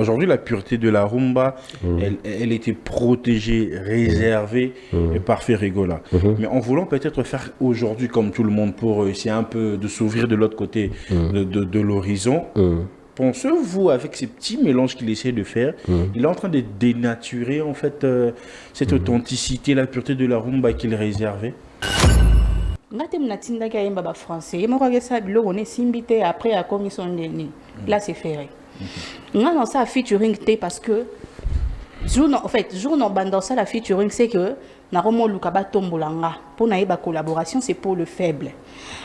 Aujourd'hui, la pureté de la rumba, elle était protégée, réservée par Ferregola. Mais en voulant peut-être faire aujourd'hui comme tout le monde pour essayer un peu de s'ouvrir de l'autre côté de l'horizon, pensez-vous, avec ces petits mélanges qu'il essaie de faire, il est en train de dénaturer en fait cette authenticité, la pureté de la rumba qu'il réservait? Là, c'est ferré. Non, ça featuring parce que en fait, jour non bandant ça la featuring c'est que Naromo Lukaba Tombolanga pour naïba collaboration c'est pour le faible.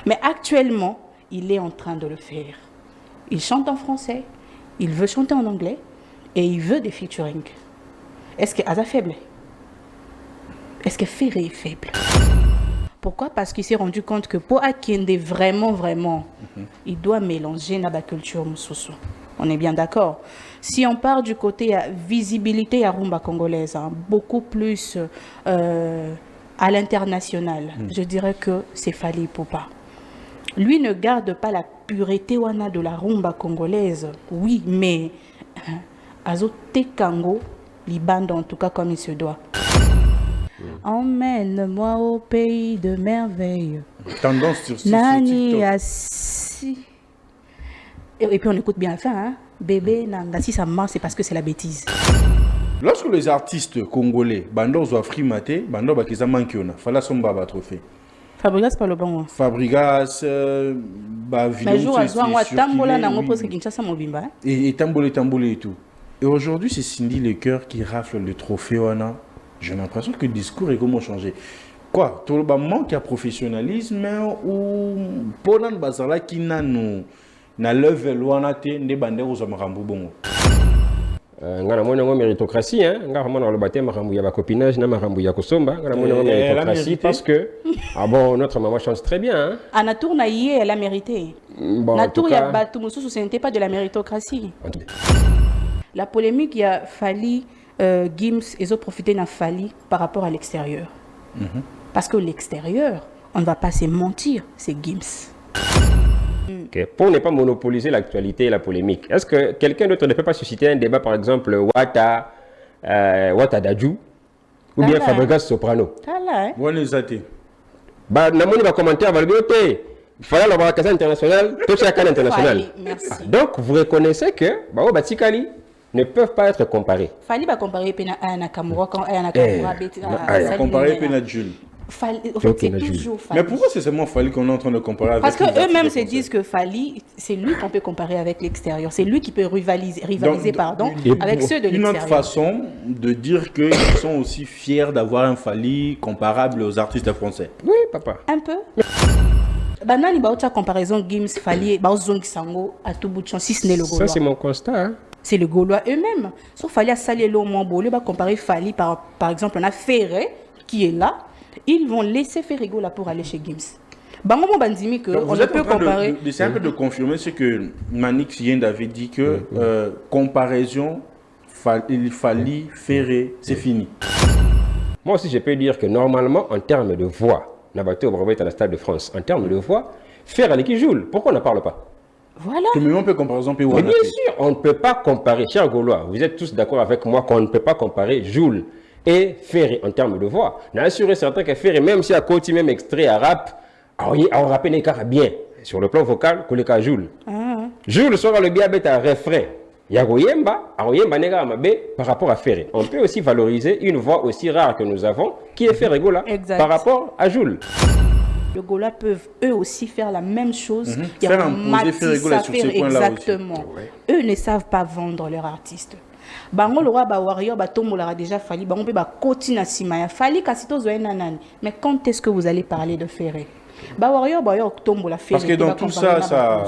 Mais actuellement, il est en train de le faire. Il chante en français, il veut chanter en anglais et il veut des featuring. Est-ce que Aza faible? Est-ce que Ferré est faible? Pourquoi? Parce qu'il s'est rendu compte que pour Akende vraiment, il doit mélanger la culture Moussousou. On est bien d'accord. Si on part du côté visibilité à rumba congolaise, beaucoup plus à l'international, je dirais que c'est Fally Ipupa. Lui ne garde pas la pureté wana de la rumba congolaise, oui, mais Azote Kango, l'Ibande en tout cas comme il se doit. Emmène-moi au pays de merveille. Tendance sur Nani assis. Et puis on écoute bien la fin, hein? Bébé Nanga, si ça marche, c'est parce que c'est la bêtise. Lorsque les artistes congolais, Bando Zouafri Maté, Bando Bakiza Mankiona, Fala Somba Batrophée. Fabregas pas le bon. Fabregas, Mais jour à jour, moi, Tambola n'a pas qu'il Kinshasa Mobimba. Et Tambolé et tout. Et aujourd'hui, c'est Cindy Lecoeur qui rafle le trophée Wana. J'ai l'impression que le discours est comment changé. Quoi? Tout le monde manque de professionnalisme ou Ponan Bazala qui n'a nous na level Wana te ne bande aux amarambu bongo. Ngana mona ngo méritocratie hein ngara mona le baptême marambu ya ba copinage na marambu ya kosomba ngana mona ngo méritocratie parce que notre maman chante très bien hein. Anatour Naïe elle a mérité. Bon, Natour ya Batou Moussou ce n'était pas de la méritocratie. La polémique il a fallu Gims ils ont profité n'a Fally par rapport à l'extérieur. Parce que l'extérieur, on ne va pas se mentir, c'est Gims. Okay. Pour ne pas monopoliser l'actualité et la polémique, est-ce que quelqu'un d'autre ne peut pas susciter un débat, par exemple, Wata Dadju ou bien Fabregas Soprano? Namoni va commentaire, va le dire, il fallait l'avoir à Casa International, tout ça à Cannes International. Donc, vous reconnaissez que Batikali ne peuvent pas être comparés. Fally va comparer à Nakamura quand Nakamura comparer à Jules. C'est toujours Fally. Mais pourquoi c'est seulement Fally qu'on est en train de comparer avec? Parce qu'eux-mêmes se disent que Fally, c'est lui qu'on peut comparer avec l'extérieur. C'est lui qui peut rivaliser avec ceux de l'extérieur. Une autre façon de dire qu'ils sont aussi fiers d'avoir un Fally comparable aux artistes français. Oui, papa. Un peu. Banani Baoucha comparaison Gims, Fally, Baozong Sango, à tout bout de champ, si ce n'est le Gaulois. Ça, c'est mon constat. Hein? C'est le Gaulois eux-mêmes. Sauf Fally a sali l'eau moins beau. Va comparer Fally par exemple, on a Ferré qui est là. Ils vont laisser Ferrego là pour aller chez Gims. Bangomo Bandimi que on ne peut comparer. C'est un peu de confirmer ce que Manix Yend avait dit que comparaison Fally Ferré c'est fini. Moi aussi je peux dire que normalement en termes de voix, Nabaté au brevet à la Stade de France, en termes de voix, Ferré qui joue. Pourquoi on n'en parle pas? Voilà. Mais on peut comparer Mais bien sûr, on ne peut pas comparer, chers Gaulois, vous êtes tous d'accord avec moi qu'on ne peut pas comparer Jules et Ferré en termes de voix. Je suis assuré certain que Ferré, même si à côté même extrait à rap, on rappelle les cas bien sur le plan vocal que le cas Jules. Jules sera le bien bête à refrain. Yagoyemba, par rapport à Ferré. On peut aussi valoriser une voix aussi rare que nous avons, qui est Ferré Gola, par rapport à Jules. Les Gaulois peuvent eux aussi faire la même chose. Il y a exactement. Eux ne savent pas vendre leur artiste. Bango le roi Warrior Batombo l'a déjà fallu. Bango peut continuer à Simaya. Fali Kasito Zoenanani. Mais quand est-ce que vous allez parler de Ferré? Warrior Tombo la Ferré. Parce que dans tout ça,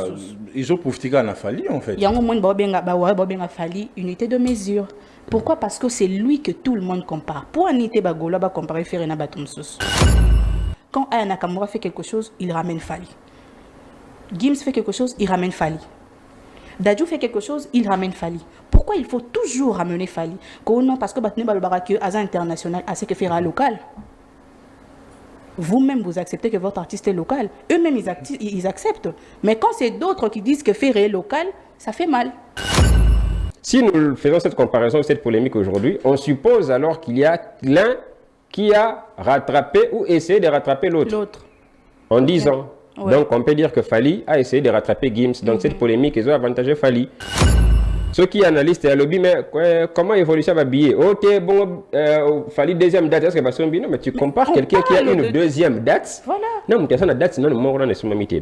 ils ont profité à Fali en fait. Il y a un moment où Fali unité de mesure. Pourquoi? Parce que c'est lui que tout le monde compare. Pour Anité Bagola, comparer Ferré na Batomsos. Quand Aya Nakamura fait quelque chose, il ramène Fali. Gims fait quelque chose, il ramène Fali. Dadju fait quelque chose, il ramène Fali. Pourquoi il faut toujours ramener Fali? Non, parce que Batne Balbaraki, Aza international, à ce que fera local. Vous-même, vous acceptez que votre artiste est local. Eux-mêmes, ils acceptent. Mais quand c'est d'autres qui disent que Ferré est local, ça fait mal. Si nous faisons cette comparaison, cette polémique aujourd'hui, on suppose alors qu'il y a l'un qui a rattrapé ou essayé de rattraper l'autre. En 10 ans. Ouais. Donc on peut dire que Fally a essayé de rattraper Gims. Donc cette polémique, ils ont avantagé Fally. Ceux qui analysent et lobby, mais comment évolution va biller? Ok, bon, Fally deuxième date, est-ce que va se non, mais tu compares quelqu'un qui a une deuxième date. Voilà. Non, mais personne a date, sinon le monde on est sur mamité.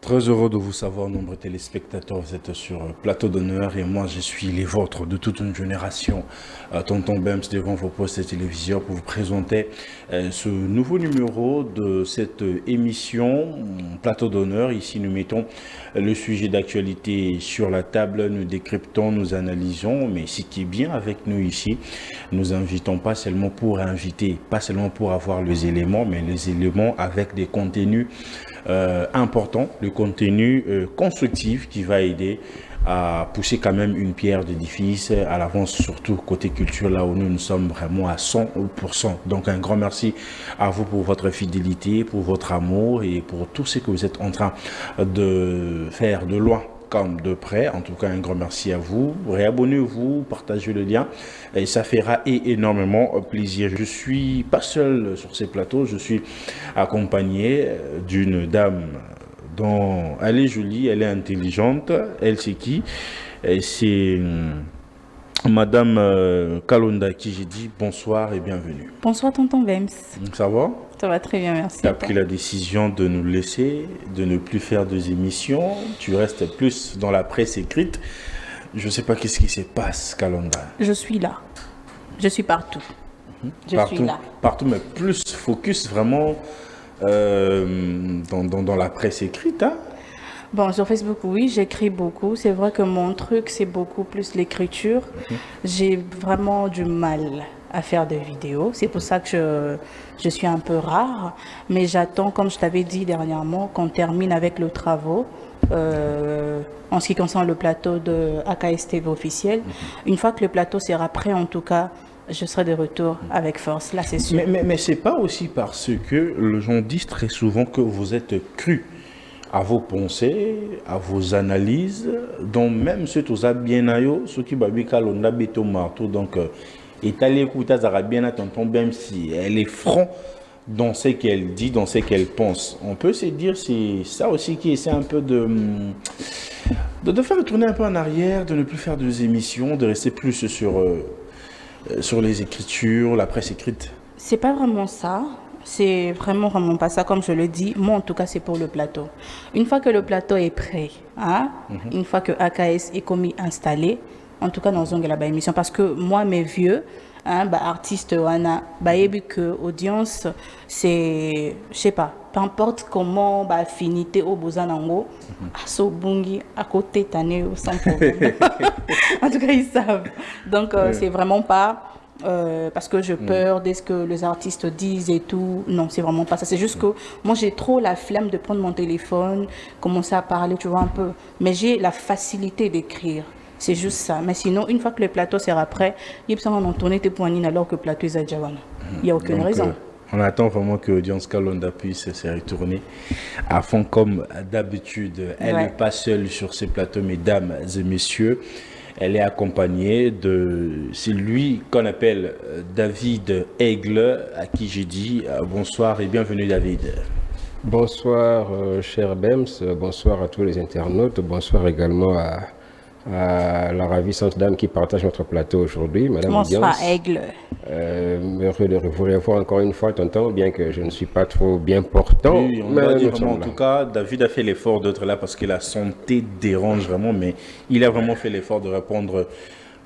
Très heureux de vous savoir, nombreux téléspectateurs. Vous êtes sur Plateau d'honneur et moi je suis les vôtres de toute une génération. Tonton Bems devant vos postes de télévision pour vous présenter ce nouveau numéro de cette émission Plateau d'honneur. Ici nous mettons le sujet d'actualité sur la table, nous décryptons, nous analysons. Mais ce qui est bien avec nous ici, nous invitons pas seulement pour inviter, pas seulement pour avoir les éléments, mais les éléments avec des contenus important, le contenu constructif qui va aider à pousser quand même une pierre d'édifice à l'avance, surtout côté culture, là où nous sommes vraiment à 100%. Donc un grand merci à vous pour votre fidélité, pour votre amour et pour tout ce que vous êtes en train de faire de loin comme de près. En tout cas, un grand merci à vous. Réabonnez-vous, partagez le lien et ça fera énormément plaisir. Je suis pas seul sur ces plateaux, je suis accompagné d'une dame dont elle est jolie, elle est intelligente. Elle c'est qui? C'est Madame Kalonda qui j'ai dit bonsoir et bienvenue. Bonsoir tonton Bems. Ça va? Ça va très bien, merci. Tu as pris la décision de nous laisser, de ne plus faire des émissions. Tu restes plus dans la presse écrite. Je ne sais pas qu'est-ce qui se passe, Kalonda. Je suis là. Je suis partout. Je suis là. Partout, mais plus focus vraiment dans la presse écrite. Hein? Bon, sur Facebook, oui, j'écris beaucoup. C'est vrai que mon truc, c'est beaucoup plus l'écriture. J'ai vraiment du mal à faire des vidéos. C'est pour ça que je suis un peu rare. Mais j'attends, comme je t'avais dit dernièrement, qu'on termine avec le travaux. En ce qui concerne le plateau de AKS TV officiel. Une fois que le plateau sera prêt, en tout cas, je serai de retour avec force. Là, c'est sûr. Mais c'est pas aussi parce que les gens disent très souvent que vous êtes cru à vos pensées, à vos analyses, dont même ceux qui ont bien ayo, ceux qui babi Kalonda beto marteau. Donc, étaler écouter ça bien à tonton, même si elle est franc dans ce qu'elle dit, dans ce qu'elle pense. On peut se dire c'est ça aussi qui essaie un peu de faire tourner un peu en arrière, de ne plus faire des émissions, de rester plus sur les écritures, la presse écrite. C'est pas vraiment ça. C'est vraiment pas ça, comme je le dis. Moi, en tout cas, c'est pour le plateau. Une fois que le plateau est prêt, hein, une fois que AKS est commis installé, en tout cas, dans une émission, parce que moi, mes vieux, hein, artistes, que audience, c'est, je sais pas, peu importe comment, affinité au Bozanango, à Sobungi, à côté, Tane, sans problème. En tout cas, ils savent. Donc, c'est vraiment pas. Parce que j'ai peur de ce que les artistes disent et tout. Non, c'est vraiment pas ça. C'est juste que moi, j'ai trop la flemme de prendre mon téléphone, commencer à parler, tu vois, un peu. Mais j'ai la facilité d'écrire. C'est juste ça. Mais sinon, une fois que le plateau sera prêt, il peut s'en tourner tes poignines alors que le plateau est déjà là. Il n'y a aucune raison. On attend vraiment que Audience Kalonda puisse se retourner à fond comme d'habitude. Elle n'est pas seule sur ces plateaux, mesdames et messieurs. Elle est accompagnée de celui qu'on appelle David Aigle, à qui j'ai dit bonsoir et bienvenue David. Bonsoir cher Bems, bonsoir à tous les internautes, bonsoir également à la ravissante dame qui partage notre plateau aujourd'hui, Madame Bonsoir Aigle. Heureux de vous revoir encore une fois, tonton, bien que je ne suis pas trop bien portant. Oui, on doit dire vraiment, en tout cas, David a fait l'effort d'être là parce que la santé dérange vraiment, mais il a vraiment fait l'effort de répondre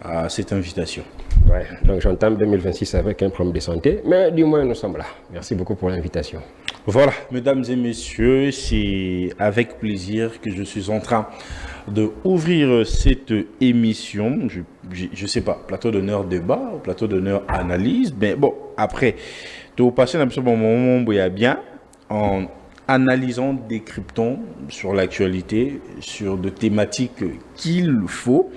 à cette invitation. Ouais, donc j'entame 2026 avec un problème de santé, mais du moins nous sommes là. Merci beaucoup pour l'invitation. Voilà, mesdames et messieurs, c'est avec plaisir que je suis en train de ouvrir cette émission. Je sais pas, plateau d'honneur débat, plateau d'honneur analyse, mais bon, après, tu passer un bon moment où il y a bien, en analysant, décryptant sur l'actualité, sur des thématiques qu'il faut.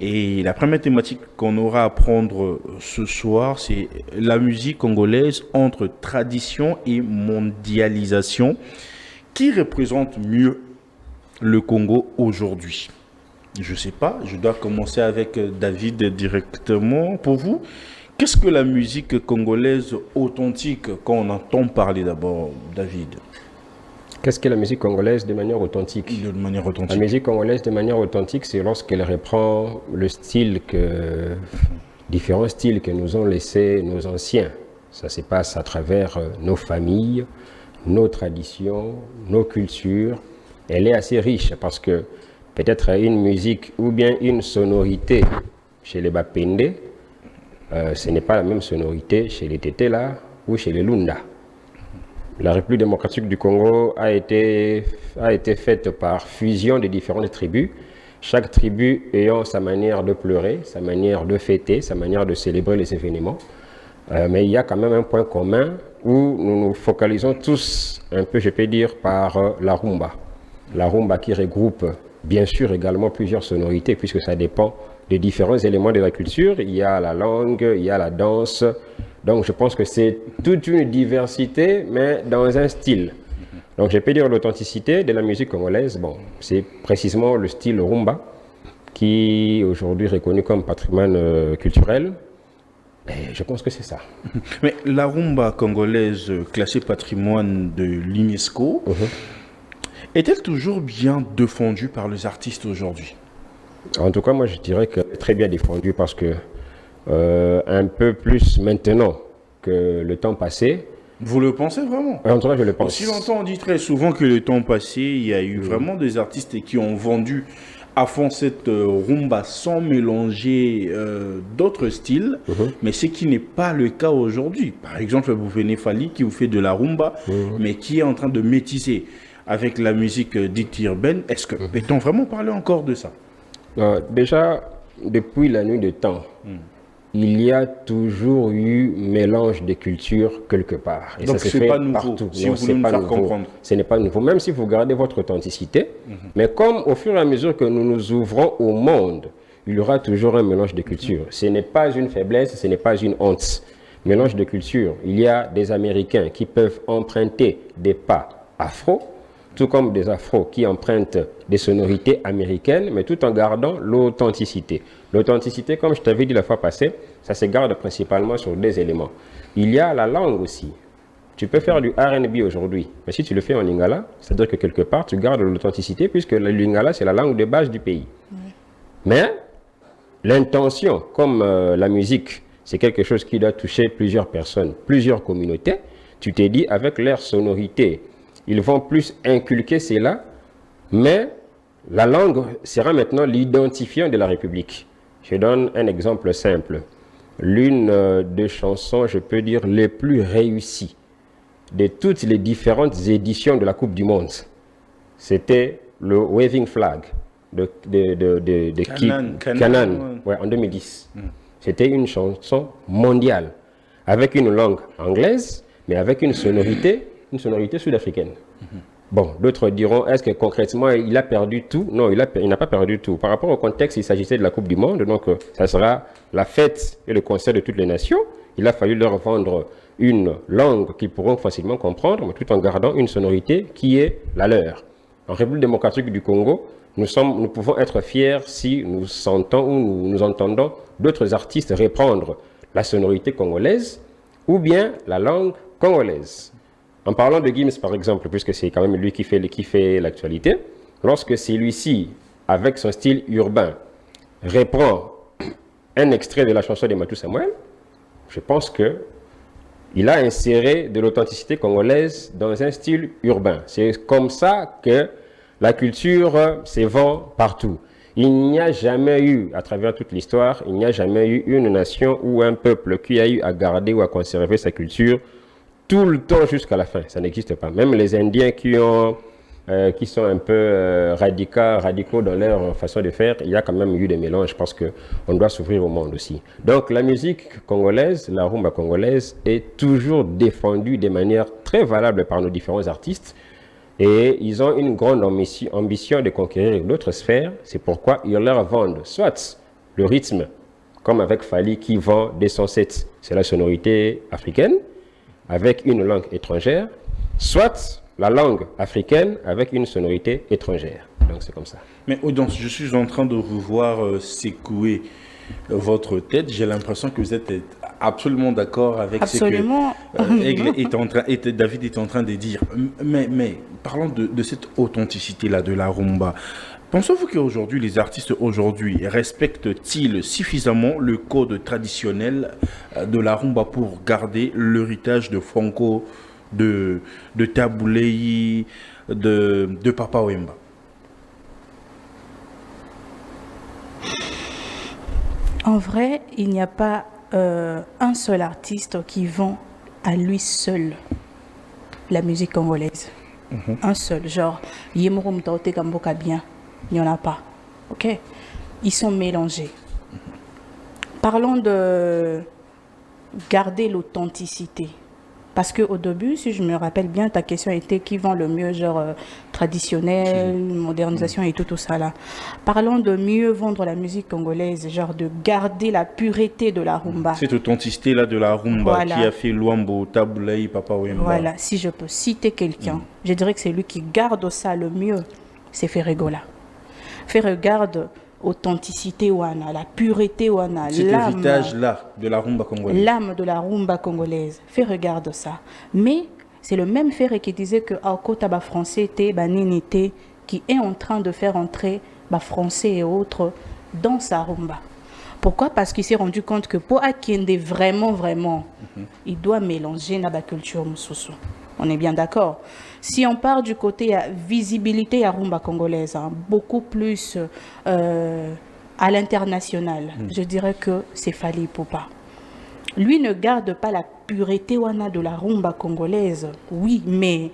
Et la première thématique qu'on aura à prendre ce soir, c'est la musique congolaise entre tradition et mondialisation. Qui représente mieux le Congo aujourd'hui? Je sais pas, je dois commencer avec David directement. Pour vous, qu'est-ce que la musique congolaise authentique quand on entend parler d'abord, David? Qu'est-ce que la musique congolaise de manière authentique? De manière La authentique. musique congolaise de manière authentique, c'est lorsqu'elle reprend le style différents styles que nous ont laissés nos anciens. Ça se passe à travers nos familles, nos traditions, nos cultures. Elle est assez riche parce que peut-être une musique ou bien une sonorité chez les Bapende, ce n'est pas la même sonorité chez les Tetela ou chez les Lunda. La République démocratique du Congo a été faite par fusion des différentes tribus, chaque tribu ayant sa manière de pleurer, sa manière de fêter, sa manière de célébrer les événements. Mais il y a quand même un point commun où nous nous focalisons tous un peu, je peux dire, par la rumba. La rumba qui regroupe bien sûr également plusieurs sonorités puisque ça dépend des différents éléments de la culture. Il y a la langue, il y a la danse. Donc je pense que c'est toute une diversité mais dans un style. Donc je peux dire l'authenticité de la musique congolaise, bon, c'est précisément le style rumba qui est aujourd'hui reconnu comme patrimoine culturel. Et je pense que c'est ça. Mais la rumba congolaise classée patrimoine de l'UNESCO, est-elle toujours bien défendue par les artistes aujourd'hui? En tout cas, moi je dirais qu'elle est très bien défendue parce que un peu plus maintenant que le temps passé. Vous le pensez vraiment? En tout cas, je le pense. Aussi longtemps, on dit très souvent que le temps passé, il y a eu vraiment des artistes qui ont vendu à fond cette rumba sans mélanger d'autres styles, mais ce qui n'est pas le cas aujourd'hui. Par exemple, vous venez Fali qui vous fait de la rumba, mais qui est en train de métisser avec la musique dite urbaine. Est-ce que peut-on vraiment parler encore de ça? Déjà, depuis la nuit des temps, il y a toujours eu mélange de cultures quelque part. Et donc ça se c'est fait pas nouveau, partout. si Non, vous voulez nous faire comprendre. Ce n'est pas nouveau, même si vous gardez votre authenticité. Mais comme au fur et à mesure que nous nous ouvrons au monde, il y aura toujours un mélange de cultures. Ce n'est pas une faiblesse, ce n'est pas une honte. Mélange de cultures. Il y a des Américains qui peuvent emprunter des pas afro, tout comme des afros qui empruntent des sonorités américaines, mais tout en gardant l'authenticité. L'authenticité, comme je t'avais dit la fois passée, ça se garde principalement sur des éléments. Il y a la langue aussi. Tu peux faire du R&B aujourd'hui, mais si tu le fais en lingala, c'est-à-dire que quelque part, tu gardes l'authenticité puisque le lingala, c'est la langue de base du pays. Mais l'intention, comme la musique, c'est quelque chose qui doit toucher plusieurs personnes, plusieurs communautés. Tu t'es dit, avec leur sonorité, ils vont plus inculquer cela, mais la langue sera maintenant l'identifiant de la République. Je donne un exemple simple. L'une des chansons, je peux dire, les plus réussies de toutes les différentes éditions de la Coupe du Monde, c'était le Waving Flag de Canaan, ouais, en 2010. C'était une chanson mondiale, avec une langue anglaise, mais avec une sonorité sud-africaine. Bon, d'autres diront, est-ce que concrètement, il a perdu tout? Non, il n'a pas perdu tout. Par rapport au contexte, il s'agissait de la Coupe du Monde, donc ça sera la fête et le concert de toutes les nations. Il a fallu leur vendre une langue qu'ils pourront facilement comprendre, mais tout en gardant une sonorité qui est la leur. En République démocratique du Congo, nous pouvons être fiers si nous sentons ou nous entendons d'autres artistes reprendre la sonorité congolaise ou bien la langue congolaise. En parlant de Gims, par exemple, puisque c'est quand même lui qui fait l'actualité, lorsque celui-ci, avec son style urbain, reprend un extrait de la chanson de Matou Samuel, je pense qu'il a inséré de l'authenticité congolaise dans un style urbain. C'est comme ça que la culture s'évend partout. Il n'y a jamais eu, à travers toute l'histoire, il n'y a jamais eu une nation ou un peuple qui a eu à garder ou à conserver sa culture tout le temps jusqu'à la fin. Ça n'existe pas. Même les Indiens qui sont un peu radicaux dans leur façon de faire, il y a quand même eu des mélanges parce qu'on doit s'ouvrir au monde aussi. Donc la musique congolaise, la rumba congolaise, est toujours défendue de manière très valable par nos différents artistes. Et ils ont une grande ambition de conquérir d'autres sphères. C'est pourquoi ils leur vendent soit le rythme, comme avec Fali qui vend des 107, c'est la sonorité africaine, avec une langue étrangère, soit la langue africaine avec une sonorité étrangère. Donc c'est comme ça. Mais donc, je suis en train de revoir secouer votre tête. J'ai l'impression que vous êtes absolument d'accord avec Absolument. ce que Aigle est en train, David est en train de dire. Mais parlons de cette authenticité-là de la rumba. Pensez-vous qu'aujourd'hui, les artistes aujourd'hui respectent-ils suffisamment le code traditionnel de la rumba pour garder l'héritage de Franco, de Taboulei, de Papa Wemba? En vrai, il n'y a pas un seul artiste qui vend à lui seul la musique congolaise. Un seul, genre, Yemorum Taote Kamboka bien, il n'y en a pas. Ok? Ils sont mélangés. Parlons de garder l'authenticité. Parce qu'au début, si je me rappelle bien, ta question était qui vend le mieux, genre traditionnel, modernisation et tout ça là. Parlons de mieux vendre la musique congolaise, genre de garder la pureté de la rumba. Cette authenticité-là de la rumba Voilà. qui a fait Luambo, Taboulei, Papa Wemba. Voilà, si je peux citer quelqu'un, je dirais que c'est lui qui garde ça le mieux, c'est Ferregola. Ferregarde authenticité wana, la pureté wana, Cet héritage-là de la rumba congolaise. l'âme de la rumba congolaise. Regarde ça. Mais c'est le même Ferre qui disait que Aokota ba français était, ba nini était, qui est en train de faire entrer ba français et autres dans sa rumba. Pourquoi? Parce qu'il s'est rendu compte que pour Akende vraiment, il doit mélanger na ba culture mususu. On est bien d'accord. Si on part du côté visibilité à rumba congolaise, hein, beaucoup plus à l'international, je dirais que c'est Fally Ipupa. Lui ne garde pas la pureté wana de la rumba congolaise, oui, mais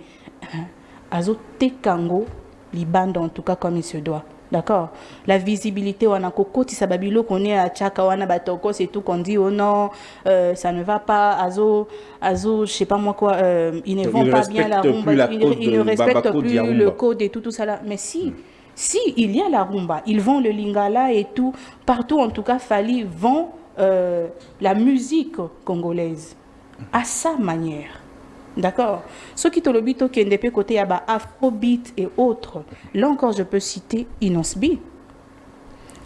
azote kango, libande en tout cas comme il se doit. D'accord? La visibilité, wana kokoti sababilo qu'on est à Tchaka, wana batoko, c'est tout qu'on dit, oh non, ça ne va pas, azo, je sais pas moi quoi, ils ne vont pas bien la rumba, ils ne respectent plus le code et tout ça là. Mais si il y a la rumba, ils vont le lingala et tout, partout en tout cas, Fally vend la musique congolaise à sa manière. D'accord? Ce qui te le bito qui est côté yaba Afrobeat et autres. Là encore, je peux citer Inos B.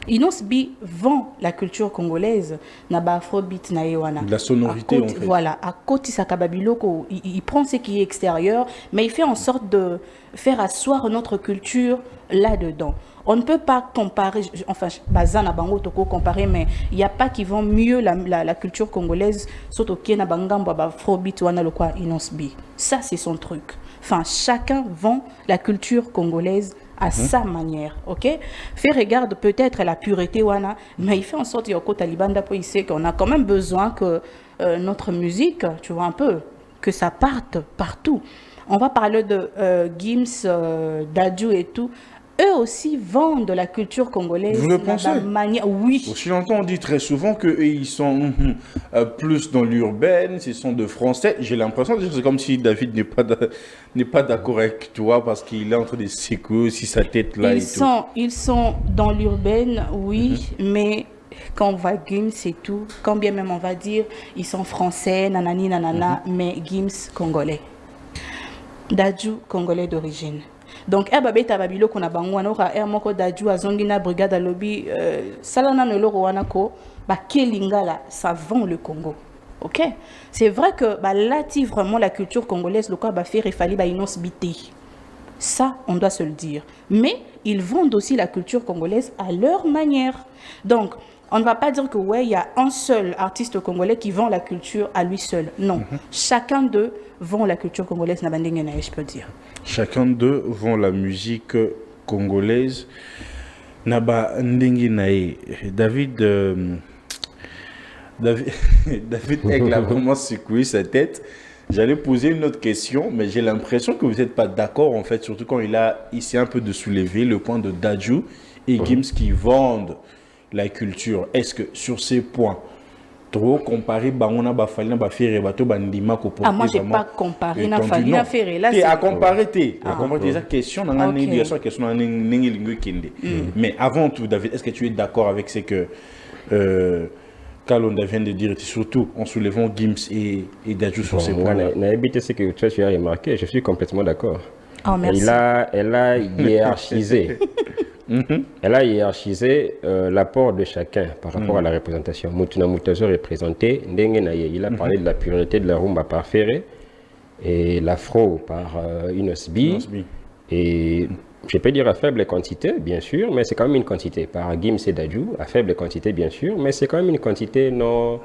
Inos B vend la culture congolaise naba Afrobeat na ewana. La sonorité côté, en fait. Voilà, à côté Sakababiloko, il prend ce qui est extérieur, mais il fait en sorte de faire asseoir notre culture là-dedans. On ne peut pas comparer, enfin, Bazana Bango Toko comparer, mais il n'y a pas qui vend mieux la culture congolaise, surtout qui est Bangambo, Afrobeat, Wana le quoi, Inos B. Ça, c'est son truc. Enfin, chacun vend la culture congolaise à sa manière, ok? Fait regarde peut-être la pureté, Wana, mais il fait en sorte Yoko Talibanda pour il sait qu'on a quand même besoin que notre musique, tu vois un peu, que ça parte partout. On va parler de Gims, Dadju et tout. Eux aussi vendent la culture congolaise. Vous le pensez? Oui. Aussi longtemps, on dit très souvent qu'ils sont plus dans l'urbaine, ce sont de Français. J'ai l'impression que c'est comme si David n'est pas d'accord avec toi parce qu'il est en train de secouer aussi sa tête là. Ils sont dans l'urbaine, oui, mais quand on va Gims et tout, quand bien même on va dire, ils sont français, nanani, nanana, mais Gims congolais. Dadju congolais d'origine. Donc babeta babilo kona bangwana ka moko Dadju azongina brigade à lobby salana no loro wanako ba kelingala ça vend le Congo. OK? C'est vrai que là vraiment la culture congolaise le quoi ba faire Fally ba Inos bité. Ça on doit se le dire. Mais ils vendent aussi la culture congolaise à leur manière. Donc on ne va pas dire que ouais, il y a un seul artiste congolais qui vend la culture à lui seul. Non, chacun d'eux vend la culture congolaise na bandenge na je peux dire. Chacun d'eux vend la musique congolaise na bandenge na David Aigle a vraiment secoué sa tête. J'allais poser une autre question, mais j'ai l'impression que vous n'êtes pas d'accord en fait, surtout quand il s'est un peu de soulever le point de Dadju et Gims qui vendent la culture. Est-ce que sur ces points, trop comparé Bangona Bafalina Bafere Bato Bandima ko pour moi j'ai pas comparé na Falina Ferre là c'est à comparer des questions dans la négociation question dans nengi lingo kende. Mais avant tout David, est-ce que tu es d'accord avec ce que Kalonda vient de dire, surtout en soulevant Gims et Dadju sur ces points-là? N'habitez ce que tu as remarqué, je suis complètement d'accord. Oh, merci. Elle a hiérarchisé. Elle a hiérarchisé l'apport de chacun par rapport à la représentation. Mutuna Mutazo représenté, Ndenge Naye. Il a parlé de la pureté de la rumba par Ferré et l'afro par Inosbi. Et je peux dire à faible quantité, bien sûr, mais c'est quand même une quantité. Par Gim Sedadjou, à faible quantité, bien sûr, mais c'est quand même une quantité non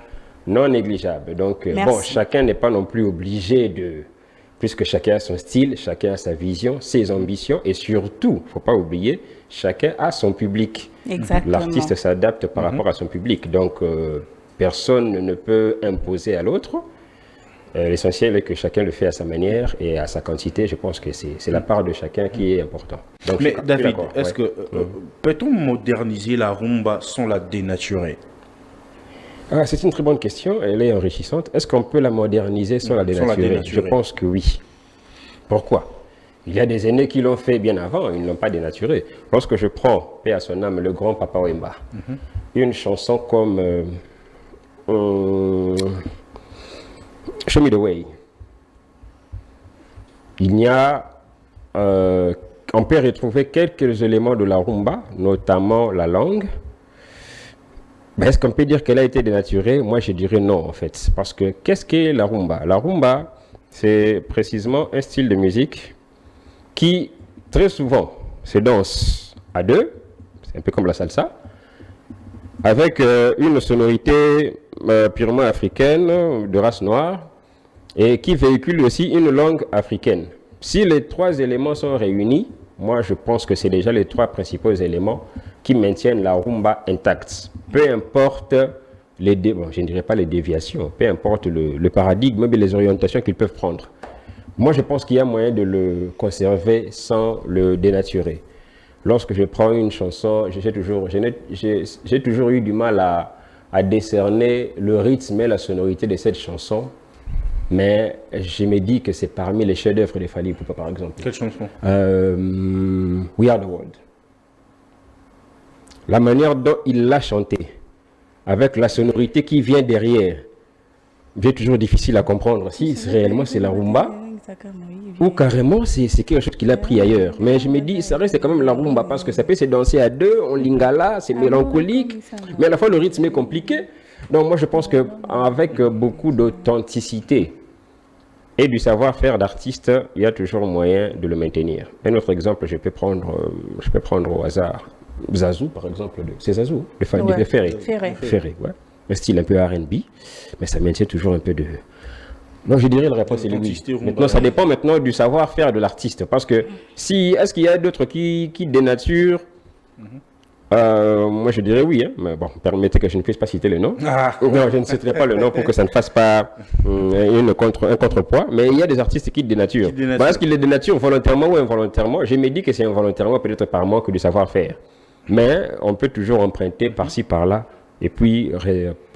négligeable. Donc, bon, chacun n'est pas non plus obligé de... Puisque chacun a son style, chacun a sa vision, ses ambitions, et surtout, il ne faut pas oublier, chacun a son public. Exactement. L'artiste s'adapte par rapport à son public. Donc, personne ne peut imposer à l'autre. L'essentiel est que chacun le fait à sa manière et à sa quantité. Je pense que c'est la part de chacun qui est important. Donc, mais David, est-ce que peut-on moderniser la rumba sans la dénaturer? C'est une très bonne question, elle est enrichissante. Est-ce qu'on peut la moderniser sans la dénaturer? Je pense que oui. Pourquoi? Il y a des aînés qui l'ont fait bien avant, ils ne l'ont pas dénaturé. Lorsque je prends, paix à son âme, le grand Papa Wemba, une chanson comme Show Me the Way, il y a, on peut retrouver quelques éléments de la rumba, notamment la langue. Ben, est-ce qu'on peut dire qu'elle a été dénaturée? Moi, je dirais non, en fait. Parce que qu'est-ce qu'est la rumba? La rumba, c'est précisément un style de musique qui, très souvent, se danse à deux. C'est un peu comme la salsa. Avec une sonorité purement africaine, de race noire, et qui véhicule aussi une langue africaine. Si les trois éléments sont réunis, moi, je pense que c'est déjà les trois principaux éléments qui maintiennent la rumba intacte. Peu importe les je ne dirais pas les déviations, peu importe le paradigme et les orientations qu'ils peuvent prendre. Moi, je pense qu'il y a moyen de le conserver sans le dénaturer. Lorsque je prends une chanson, j'ai toujours eu du mal à décerner le rythme et la sonorité de cette chanson. Mais je me dis que c'est parmi les chefs-d'œuvre de Fally Ipupa, par exemple. Quelle chanson? We Are the World. La manière dont il l'a chanté, avec la sonorité qui vient derrière, c'est toujours difficile à comprendre si réellement c'est la rumba ou carrément c'est quelque chose qu'il a pris ailleurs. Mais je me dis, ça reste quand même la rumba parce que ça peut se danser à deux, on lingala, c'est mélancolique, mais à la fois le rythme est compliqué. Donc moi je pense qu'avec beaucoup d'authenticité et du savoir-faire d'artiste, il y a toujours moyen de le maintenir. Un autre exemple, je peux prendre au hasard. Zazou, par exemple, c'est Zazou, le Ferré. Ferré, ouais. Un style un peu R&B, mais ça maintient toujours un peu de... Non, je dirais la réponse est oui. Maintenant, ça dépend maintenant du savoir-faire de l'artiste, parce que est-ce qu'il y a d'autres qui dénaturent? Moi, je dirais oui, hein, mais bon, permettez que je ne puisse pas citer le nom. Non, je ne citerai pas le nom pour que ça ne fasse pas un contrepoids, mais il y a des artistes qui dénaturent. Est-ce qu'ils les dénaturent volontairement ou involontairement? Je me dis que c'est involontairement, peut-être par manque de savoir-faire. Mais on peut toujours emprunter par-ci, par-là, et puis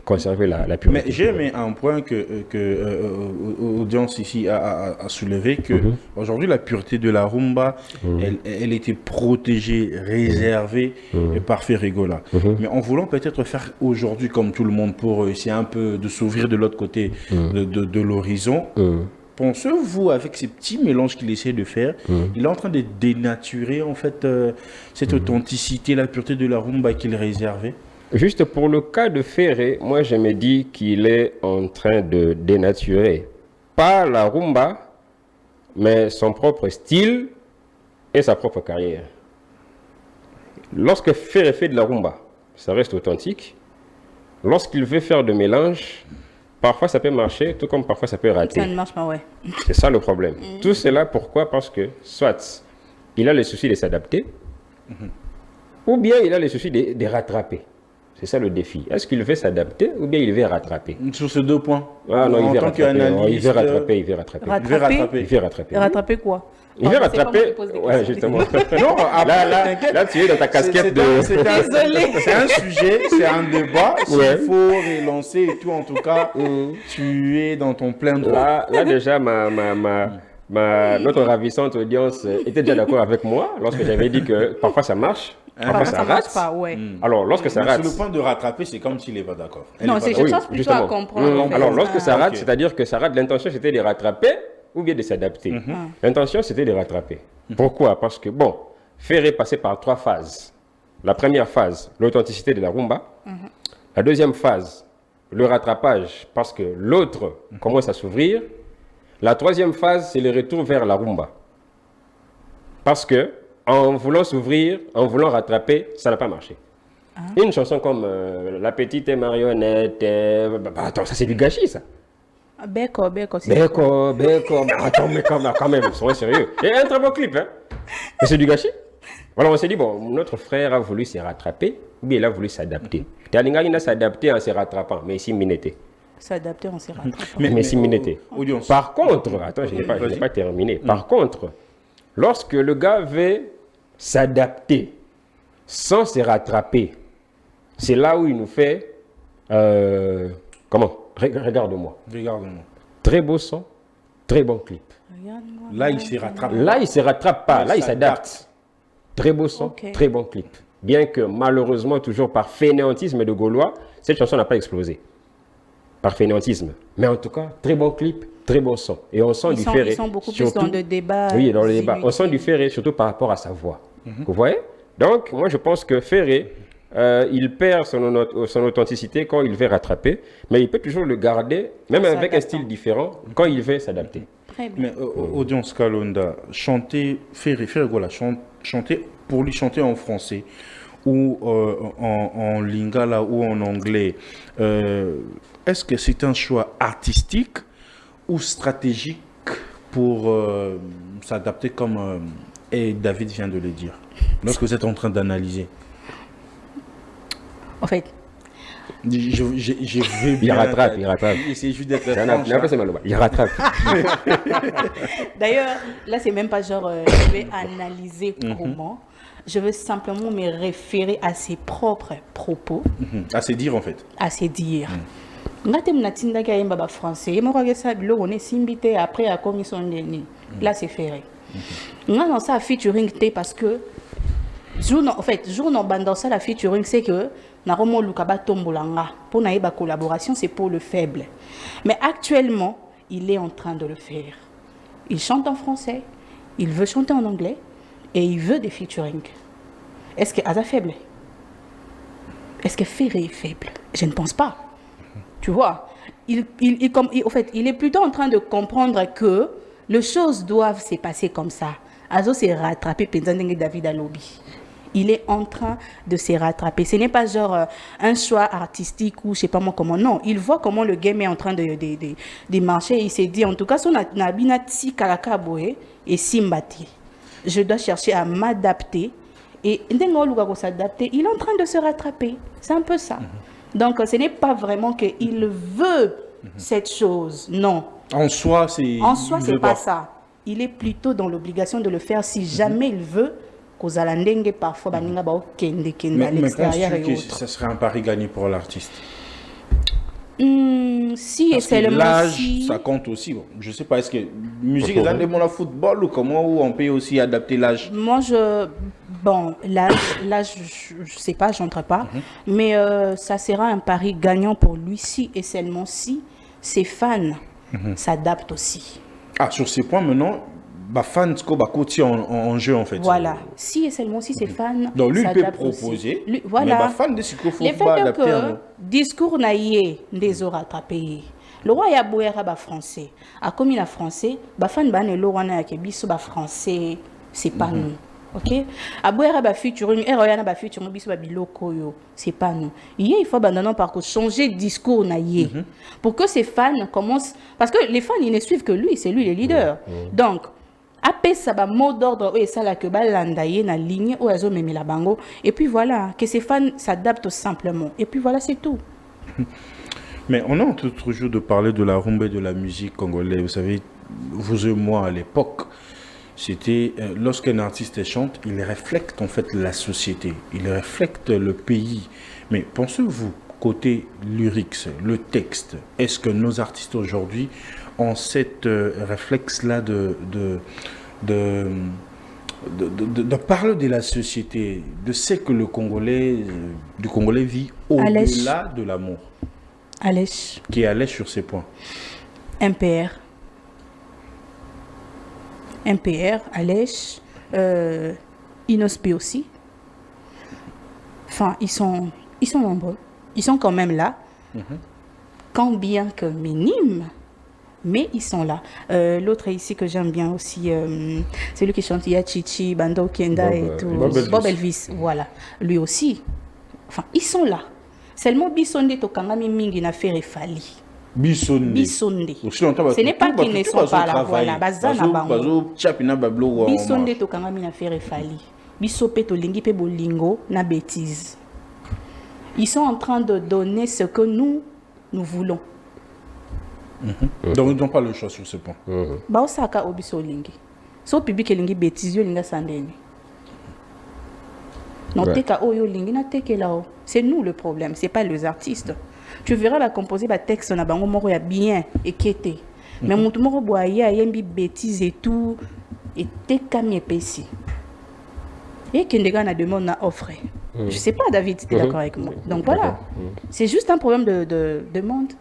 conserver la pureté. Mais j'ai aimé un point que l'audience ici a soulevé, que aujourd'hui la pureté de la rumba, elle était protégée, réservée par Ferregola. Mais en voulant peut-être faire aujourd'hui comme tout le monde pour essayer un peu de s'ouvrir de l'autre côté de l'horizon, pensez-vous, avec ces petits mélanges qu'il essaie de faire, il est en train de dénaturer en fait cette authenticité, la pureté de la rumba qu'il réservait? Juste pour le cas de Ferré, moi je me dis qu'il est en train de dénaturer, pas la rumba, mais son propre style et sa propre carrière. Lorsque Ferré fait de la rumba, ça reste authentique. Lorsqu'il veut faire de mélange, parfois ça peut marcher, tout comme parfois ça peut rater. Ça ne marche pas, ouais. C'est ça le problème. Tout cela, pourquoi? Parce que soit il a le souci de s'adapter, ou bien il a le souci de rattraper. C'est ça le défi. Est-ce qu'il veut s'adapter ou bien il veut rattraper? Sur ces deux points. Ah non, il veut rattraper. Rattraper Rattraper quoi? Il veut rattraper. Ouais, justement. Non, là, tu es dans ta casquette de... Désolé. C'est un sujet, c'est un débat. S'il faut relancer et tout, en tout cas, tu es dans ton plein droit. Là déjà, notre ravissante audience était déjà d'accord avec moi lorsque j'avais dit que parfois ça marche. Parfois ça rate. Pas, ouais. Alors, lorsque ça rate... Sur le point de rattraper, c'est comme s'il n'est pas d'accord. Non, je cherche plutôt à comprendre. Alors, lorsque ça rate, c'est-à-dire que ça rate, l'intention c'était de rattraper, ou bien de s'adapter. L'intention, c'était de rattraper. Pourquoi? Parce que, bon, Ferré passait par 3 phases. La première phase, l'authenticité de la rumba. La deuxième phase, le rattrapage, parce que l'autre commence à s'ouvrir. La troisième phase, c'est le retour vers la rumba. Parce que, en voulant s'ouvrir, en voulant rattraper, ça n'a pas marché. Une chanson comme La petite marionnette, attends, ça c'est du gâchis, ça. Beko. Mais attends, mais quand même, soyez sérieux. Et un très beau clip, hein. Mais c'est du gâchis. Voilà, on s'est dit, bon, notre frère a voulu se rattraper, ou bien il a voulu s'adapter. Talinga, il a s'adapté en se rattrapant, mais ici, minété. S'adapter, on s'est rattrapé. Mais si minété. Audience. Par contre, attends, je n'ai pas terminé. Par contre, lorsque le gars veut s'adapter sans se rattraper, c'est là où il nous fait... comment? Regarde-moi. Regarde-moi. Très beau son, très bon clip. Là, il se rattrape. Là, il ne se rattrape pas. Là, il s'adapte. Très beau son, très bon clip. Bien que malheureusement, toujours par fainéantisme de Gaulois, cette chanson n'a pas explosé. Par fainéantisme. Mais en tout cas, très bon clip, très bon son. Et on sent du Ferré. Ils sont beaucoup plus dans le débat. Oui, dans le débat. On sent du Ferré, surtout par rapport à sa voix. Vous voyez? Donc, moi, je pense que Ferré, il perd son authenticité quand il veut rattraper, mais il peut toujours le garder, même avec un style différent, quand il veut s'adapter. Très bien. Mais Audience Kalonda, chanter, voilà, chanter, pour lui chanter en français ou en lingala ou en anglais, est-ce que c'est un choix artistique ou stratégique pour s'adapter comme et David vient de le dire, lorsque vous êtes en train d'analyser? En fait, Il rattrape. C'est juste d'être Il rattrape. d'ailleurs, là, c'est même pas genre, je vais analyser comment. Je veux simplement me référer à ses propres propos. À se dire, en fait. À ses dires. Français. Après, à commission là, c'est ferré. Non, ça featuring parce que en fait, jour non bandant ça la featuring c'est que Naromo Lukaba Tombolanga pour naïba collaboration c'est pour le faible. Mais actuellement, il est en train de le faire. Il chante en français, il veut chanter en anglais et il veut des featuring. Est-ce que Aza faible? Est-ce que Ferré est faible? Je ne pense pas. Tu vois, en fait, il est plutôt en train de comprendre que les choses doivent se passer comme ça. Azo s'est rattrapé pendant David Alobi. Il est en train de se rattraper. Ce n'est pas genre un choix artistique ou je sais pas moi comment. Non, il voit comment le game est en train de marcher. Il s'est dit, en tout cas, son nabinati kalakaboe et simbati. Je dois chercher à m'adapter. Et s'adapter, il est en train de se rattraper. C'est un peu ça. Donc, ce n'est pas vraiment qu'il veut cette chose. Non. En soi, c'est pas ça. Il est plutôt dans l'obligation de le faire si jamais il veut. Parfois, mais penses-tu que ce serait un pari gagné pour l'artiste? Si et seulement l'âge, si... ça compte aussi. Bon. Je ne sais pas, est-ce que musique est dans le football ou comment où on peut aussi adapter l'âge? Moi, l'âge, je ne sais pas, j'entre pas. Mais ça sera un pari gagnant pour lui si et seulement si ses fans s'adaptent aussi. Ah, sur ces points maintenant, fans en jeu en fait. Voilà. Si et seulement si ses fans. Donc lui il peut proposer. Voilà. Mais fan de Siko faut le pas fait adapter. Que discours naïe des aura rattrapé. Le roi ya boyera français. A comme il a français, fan ban le roi na kebiso français, c'est pas nous. OK? A boyera featuring royana featuring biso biloko yo, c'est pas nous. Il faut abandonner par contre changer de discours naïe pour que ses fans commencent parce que les fans ils ne suivent que lui, c'est lui le leader. Donc après ça va mot d'ordre et ça là que balandaye na ligne ou azo memela bango et puis voilà que ces fans s'adaptent simplement et puis voilà c'est tout. Mais on a toujours de parler de la rumba et de la musique congolaise. Vous savez, vous et moi à l'époque, c'était lorsqu'un artiste chante, il reflète en fait la société, il reflète le pays. Mais pensez-vous côté lyrics, le texte, est-ce que nos artistes aujourd'hui ont cette réflexe-là de parler de la société, de ce que le Congolais vit au-delà de l'amour? Allez. Qui est à l'aise sur ces points. MPR. MPR, Alèche, Inospi aussi. Enfin, ils sont nombreux. Ils sont quand même là. Quand bien que minimes, mais ils sont là. L'autre ici que j'aime bien aussi, c'est lui qui chante Chichi, Bando Kenda et tout. Bob Elvis, voilà. Lui aussi. Enfin, ils sont là. Seulement Bissonde Tokangami Mingi n'a fait Fali. Bissonde. Ce n'est pas qu'ils ne sont pas là. Voilà. Bazana Bango. Bissonde Tokangami n'a fait Fali. Bissope Tolingi pe Bolingo na bêtise. Ils sont en train de donner ce que nous voulons. Donc ils n'ont pas le choix sur ce point. Bah Osaka Obiso Lingi. So public Lingi bêtise yo linga sandeni. Non teka oyo lingi na teke là. C'est nous le problème, c'est pas les artistes. Tu verras la composer ba texte na bango moko ya bien équité. Mais mutu moko boya yembi bêtise et tout et teka miepesi. Et Kendega na demande na offre. Je sais pas, David, si tu es d'accord avec moi. Donc voilà, c'est juste un problème de demande.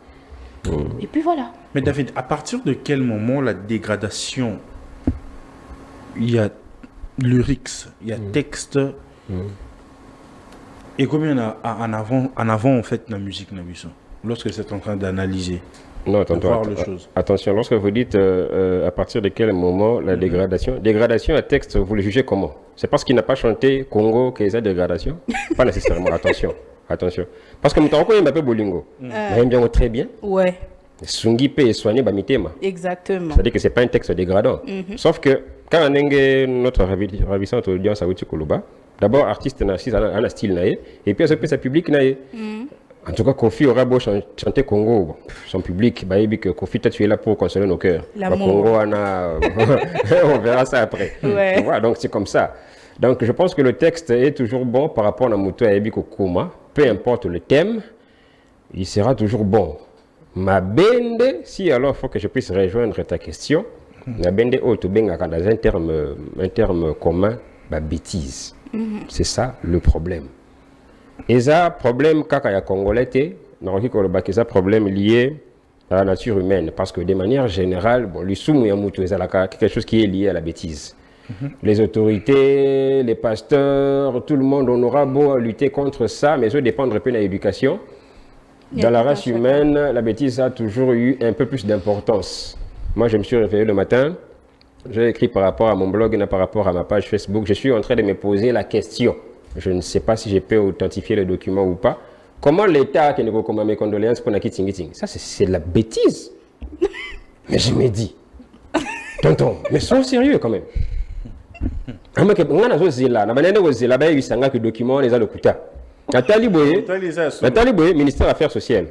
Et puis voilà. Mais David, à partir de quel moment la dégradation, il y a lyrics, il y a texte, et combien en avant en fait la musique Nabiso, lorsque c'est en train d'analyser, non, attention, lorsque vous dites à partir de quel moment la dégradation à texte, vous le jugez comment? C'est parce qu'il n'a pas chanté Congo qu'il y a dégradation? Pas nécessairement, attention. Parce que Moutaroko il m'appelle Bolingo. Il aime bien très bien. Ouais. Sungi peut soigner Bamitema. Exactement. C'est-à-dire que ce n'est pas un texte dégradant. Sauf que quand on a notre ravissante audience à Outikoluba, d'abord, artiste n'a un style naïe, et puis ça public naïe. En tout cas, Kofi aura beau chanter Congo, son public, Kofi, tu es là pour consoler nos cœurs. Congo, on verra ça après. Ouais. Voilà, donc c'est comme ça. Donc je pense que le texte est toujours bon par rapport à Moutou et Kuma. Peu importe le thème, il sera toujours bon. Ma bende, si alors il faut que je puisse rejoindre ta question, ma bende dans un terme commun, bêtise. C'est ça le problème. Et ça, problème kakaya congolais, c'est un problème lié à la nature humaine. Parce que de manière générale, bon, quelque chose qui est lié à la bêtise. Les autorités, les pasteurs, tout le monde, on aura beau lutter contre ça, mais ça dépend un peu de l'éducation. Dans la race humaine, la bêtise a toujours eu un peu plus d'importance. Moi, je me suis réveillé le matin, j'ai écrit par rapport à mon blog et par rapport à ma page Facebook, je suis en train de me poser la question. Je ne sais pas si je peux authentifier le document ou pas. Comment l'État qui ne recommande mes condoléances pour Naki Tingiting? Ça, c'est de la bêtise. Mais je me dis, tonton, mais sois sérieux quand même. Nathalie Boye, ministère des Affaires sociales.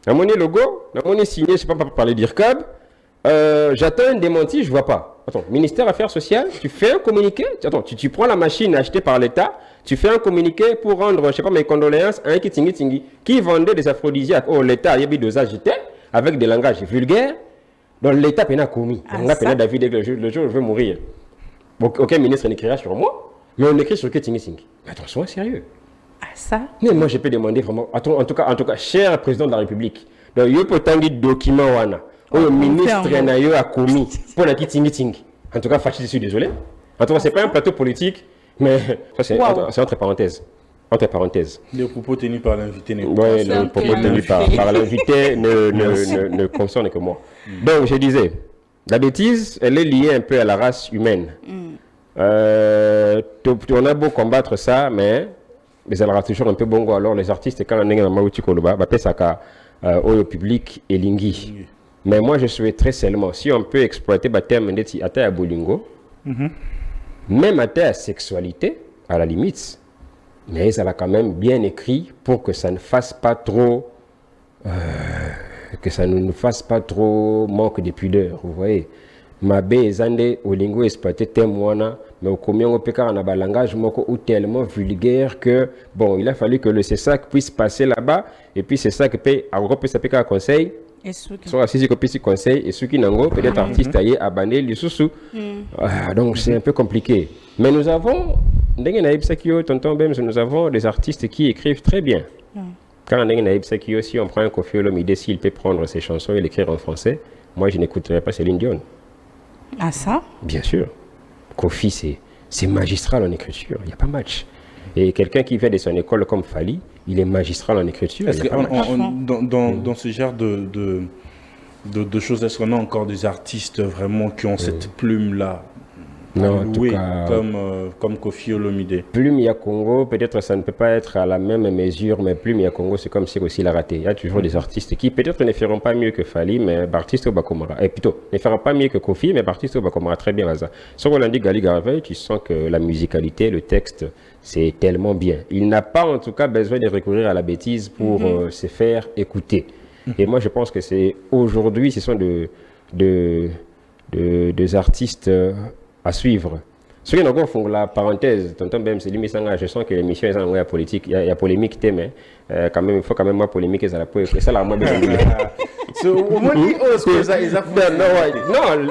Mon logo, mon signé, je ne sais pas parler d'IRCAB. J'attends un démenti, je ne vois pas. Attends, ministère des Affaires sociales, tu fais un communiqué. Attends, tu prends la machine achetée par l'État, tu fais un communiqué pour rendre, je ne sais pas, mes condoléances à un qui vendait des aphrodisiaques. Oh, l'État, il y a eu des agités avec des langages vulgaires. Donc l'État a commis. David, le jour où je veux mourir. Bon, aucun ministre n'écrira sur moi, mais on écrit sur Ketingi. Mais attends, sois sérieux. Ah, ça? Mais moi, je peux demander vraiment, en tout cas, cher président de la République, donc, il y a peut-être des documents, le ministre a commis pour la Ketingi. En tout cas, je suis désolé. En tout cas, ce n'est pas un plateau politique, mais ça, c'est entre parenthèses. Entre parenthèses. Les propos tenus par l'invité n'est pas. Oui, les propos tenus par l'invité ne concernent que moi. Donc, je disais, la bêtise, elle est liée un peu à la race humaine. On a beau combattre ça, mais ça aura toujours un peu bon. Alors, les artistes, quand on est dans Maouti Koloba, ça au public et lingi. Mais moi, je souhaiterais seulement, si on peut exploiter le terme de à Bolingo, même à la sexualité, à la limite, mais ça l'a quand même bien écrit pour que ça ne fasse pas trop, manque de pudeur, vous voyez. Ma zande au lingo exploité témoignage, mais au combien on peut faire un langage ou tellement vulgaire que bon, il a fallu que le CESAC puisse passer là-bas et puis c'est ça que peut s'appliquer un conseil. Soit si c'est conseil et ceux qui n'ont peut-être artistes aillés à banner les sous. Donc c'est un peu compliqué. Mais nous avons des artistes qui écrivent très bien. Quand si on prend un Koffi Olomide, s'il peut prendre ses chansons et l'écrire en français, moi je n'écouterai pas Céline Dion. Ah ça? Bien sûr. Kofi, c'est magistral en écriture. Il n'y a pas match. Et quelqu'un qui vient de son école comme Fally, il est magistral en écriture. Est-ce que dans ce genre de choses, est-ce qu'on a encore des artistes vraiment qui ont cette plume-là? Non, en tout cas, comme Kofi Olomide. Plume ya Congo, peut-être ça ne peut pas être à la même mesure, mais Plume ya Congo, c'est comme si aussi l'a raté. Il y a toujours des artistes qui peut-être ne feront pas mieux que Fally, mais Baptiste Bakomara. Et plutôt, ne feront pas mieux que Kofi, mais Baptiste Bakomara très bien. Ce qu'on a dit Gali Garvey, tu sens que la musicalité, le texte, c'est tellement bien. Il n'a pas en tout cas besoin de recourir à la bêtise pour se faire écouter. Et moi, je pense que c'est aujourd'hui, ce sont des artistes à suivre. Ce qui est font la parenthèse, tonton Bem, c'est limite, je sens que l'émission est en politique, il y a polémique, mais quand même, il faut quand même moi polémique, ça la peut, ça la moi besoin. Au moins, ils osent que ça, ils affrontent. Non,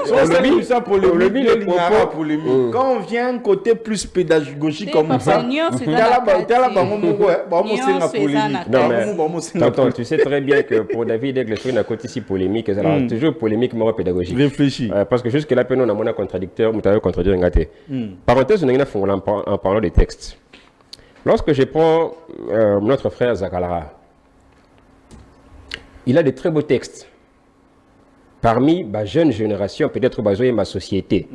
quand on vient un côté plus pédagogique comme ça, tonton, tu sais très bien que pour David Aigle, il y a un côté si polémique, c'est toujours polémique, mais pédagogique. Réfléchis. Parce que jusque là, on a mon contradicteur, on a contredire parenthèse, en parlant des textes. Lorsque je prends notre frère Zakalara, il a de très beaux textes. Parmi la jeune génération, peut-être ma société,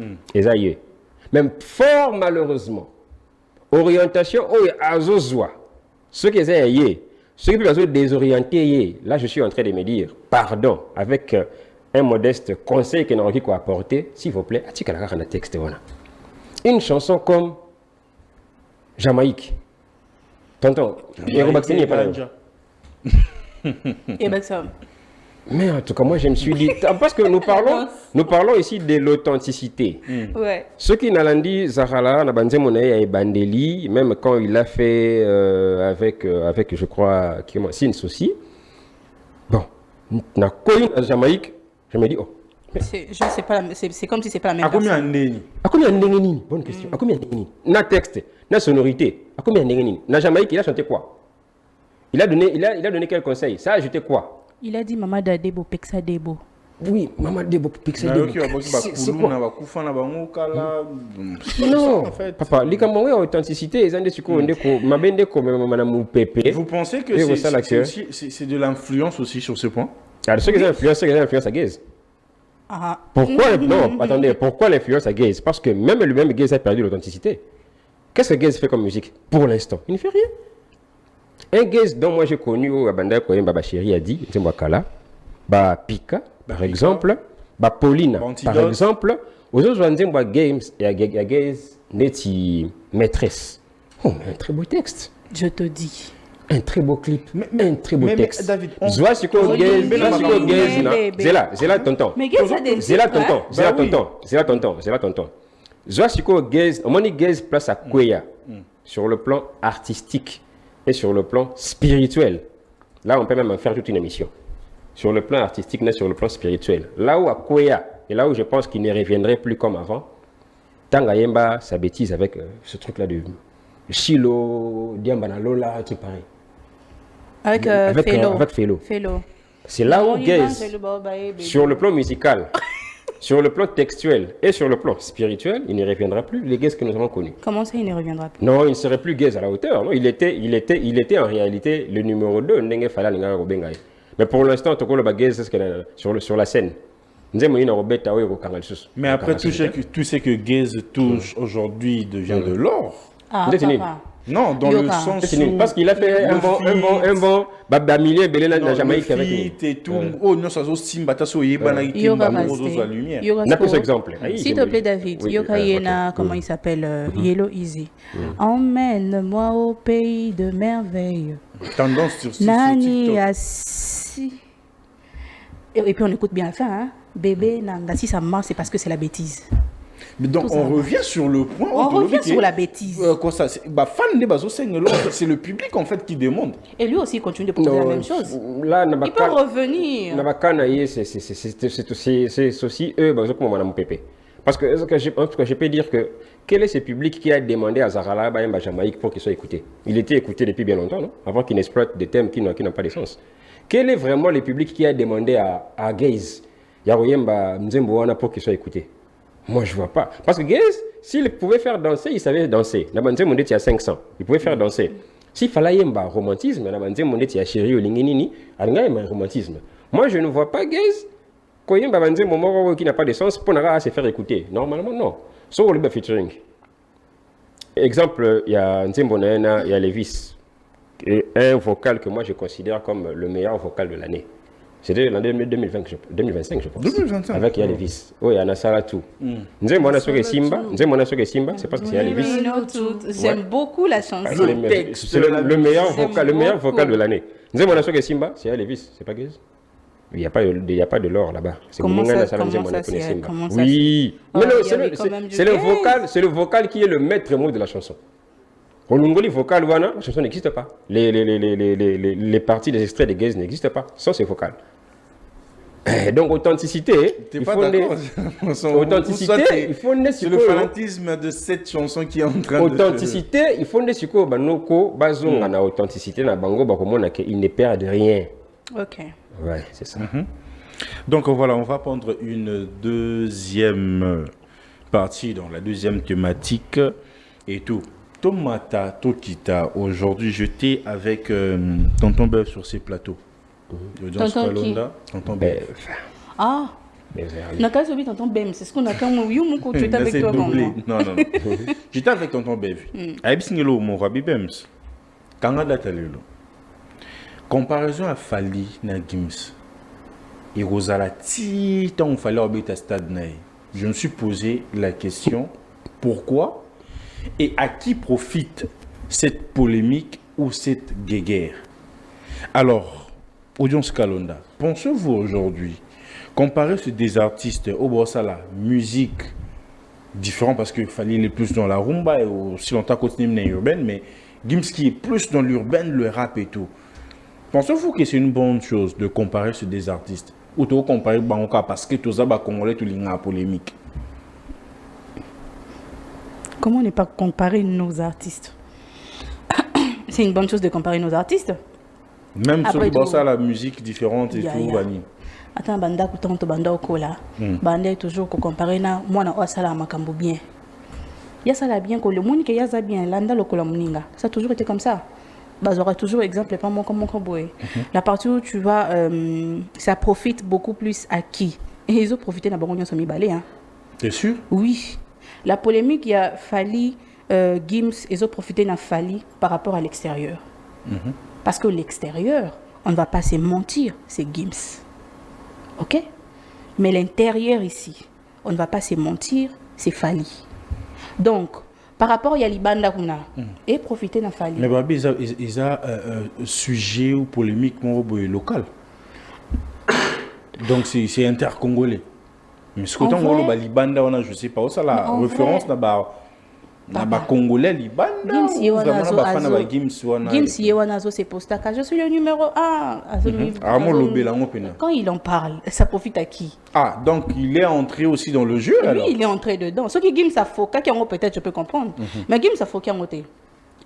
même fort malheureusement, orientation, ceux qui peuvent désorienter, là je suis en train de me dire, pardon, avec un modeste conseil que nous avons apporté, s'il vous plaît, un texte. Une chanson comme Jamaïque. Tonton, il y a pas là. Mais en tout cas, moi je me suis dit, parce que nous parlons ici de l'authenticité. Ouais. Ce qui n'a dit Zahara, et Bandeli, même quand il a fait avec je crois, Sin Souci, bon, na connu la Jamaïque, je me dis, oh. Je sais pas, c'est comme si c'est pas la même chose. À combien de bonne question. À combien de na texte, na sonorité, à combien de na Jamaïque, il a chanté quoi? Il a donné quel conseil? Ça a ajouté quoi? Il a dit Maman Debo Pexa Debo. Oui, Maman Debo Pexa Debo. C'est quoi? Non, papa, les authenticité, ils ont des Vous pensez que c'est de l'influence aussi sur ce point? Alors, ceux qui ont influence à Gaze. Pourquoi non, attendez, pourquoi l'influence à Gaze? Parce que même lui-même, Gaze a perdu l'authenticité. Qu'est-ce que Gaze fait comme musique pour l'instant? Il ne fait rien. Un Gaze dont moi j'ai connu, Baba Chéri a dit, Pika, par exemple, Paulina, par exemple, aux autres, on dit Gaze, il y a Gaze, Neti maîtresse. Oh, mais un très beau texte. Je te dis. Un très beau clip, un très beau texte. David, Zwa siko Gaze, c'est là tonton. Mais Gaze a des c'est là tonton. Zwa siko Gaze, on dit Gaze place à Kweya sur le plan artistique et sur le plan spirituel. Là, on peut même en faire toute une émission. Sur le plan artistique, mais sur le plan spirituel. Là où à Kweya, et là où je pense qu'il ne reviendrait plus comme avant, Tangayemba, sa bêtise avec ce truc-là de Chilo, Diambanalola, un truc pareil. Avec Félo. C'est là où Gaze, sur le plan musical, sur le plan textuel et sur le plan spirituel, il ne reviendra plus les Gaze que nous avons connus. Comment ça, il ne reviendra plus? Non, il ne serait plus Gaze à la hauteur. Non, il était en réalité le numéro 2. Mais pour l'instant, Gaze sur la scène. Mais après, tu sais que Gaze touche aujourd'hui devient de l'or. Ah, papa. Non, dans le sens où... Parce qu'il a fait un bon millier belé la Jamaïque avec lui. Et tout. Oh non, ça Simba taso yeba na itimba mozo la lumière. N'a pas exemple. S'il te plaît David, Yoka Yena, comment il s'appelle, Yellow Easy. Emmène-moi au pays de merveille. Tendance sur Nani assi. Et puis on écoute bien la fin, hein. Bébé Nanga, si ça marche, c'est parce que c'est la bêtise. Mais donc on revient sur le point. On revient sur la bêtise. Quoi ça? C'est le public en fait qui demande. Et lui aussi il continue de proposer la même chose. Là, il peut revenir. C'est aussi eux, comme Madame Pépé. Parce que je peux dire que quel est ce public qui a demandé à Zahara Bayamba Jamaïque pour qu'il soit écouté? Il était écouté depuis bien longtemps, non? Avant qu'il n'exploite des thèmes qui n'ont pas de sens. Quel est vraiment le public qui a demandé à Gaze Yaroyemba Mzemboana pour qu'il soit écouté? Moi, je ne vois pas. Parce que Gaze, s'il pouvait faire danser, il savait danser. La banze mondet, il y a 500. Il pouvait faire danser. S'il fallait un romantisme, la banze mondet, il y a chéri ou linginini, il y a un romantisme. Moi, je ne vois pas, guys, quand il y a un banze qui n'a pas de sens pour se faire écouter. Normalement, non. Sauf le featuring. Exemple, il y a Nzembonena, il y a Levis. Et un vocal que moi je considère comme le meilleur vocal de l'année. C'était l'année 2025, je pense. 2025. Avec Yalevis. Oui, il y a Nasala tout. Nzembona Soke Simba, c'est parce que c'est Yalevis. J'aime beaucoup la chanson. C'est le meilleur vocal de l'année. Nzembona Soke Simba, c'est Yalevis, c'est pas Gaze. Il n'y a pas de l'or là-bas. Comment ça, oui. Mais non, c'est le vocal qui est le maître mot de la chanson. Au Lungoli vocal, la chanson n'existe pas. Les parties, les extraits de Gaze n'existent pas. Sans ces vocales. Donc, authenticité. Il faut le fanatisme de cette chanson qui est en train authenticité, il faut ne suko banoko bazon na authenticité na bango bakomona que il ne perd de rien. OK. Ouais, c'est ça. Donc voilà, on va prendre une deuxième partie dans la deuxième thématique et tout. Tomata Tokita, aujourd'hui j'étais avec Tonton Bev sur ces plateaux. Tonton Bev. Ah, Nakazobi Tonton Bev, c'est ce qu'on a comme tu étais avec toi maman. Non. J'étais avec Tonton Bev. Aïbsingelo mon Rabi Bems. Kangada Talelo. Comparaison à Fali na Gims. Et Rosala Titan on fallait obéir stade naï. Je me suis posé la question pourquoi et à qui profite cette polémique ou cette guéguerre. Alors, audience Kalonda, pensez-vous aujourd'hui comparer ces des artistes au Bossala, musique différente parce que Fali est plus dans la rumba et aussi longtemps continue dans l'urbaine, mais Gims qui est plus dans l'urbaine, le rap et tout. Pensez-vous que c'est une bonne chose de comparer ces des artistes ou de comparer Bangoka parce que tous les Congolais tout la polémique? Comment ne pas comparer nos artistes? C'est une bonne chose de comparer nos artistes. Même sur la musique différente et tout. Attends, banda kutanto banda okola. Banda toujours ko comparer na mwana osala makambo bien. Ya sala bien ko le monde que ya za bien landa lokola muninga. Ça a toujours été comme ça. J'aurai toujours exemple pas moi comme Koboé. La partie où tu vas ça profite beaucoup plus à qui? Et ils ont profité na bango nyoso mibale hein. T'es sûr? Oui. La polémique, il y a Fali, Gims, ils ont profité d'un Fali par rapport à l'extérieur. Parce que l'extérieur, on ne va pas se mentir, c'est Gims. OK? Mais l'intérieur ici, on ne va pas se mentir, c'est Fali. Donc, par rapport à Yalibanda Kuna, et profiter d'un Fali. Mais Babi, ils ont sujet ou polémique local. Donc, c'est intercongolais. Mais ce que tu as Libanda, je ne sais pas, ça la référence na Congolais Libanda. Gims Yewanazo c'est postaka. Je suis le numéro 1. Quand il en parle, ça profite à qui? Ah, donc il est entré aussi dans le jeu alors? Oui, il est entré dedans. Ce qui Gims a foka, peut-être je peux comprendre. Mais Gims a foka,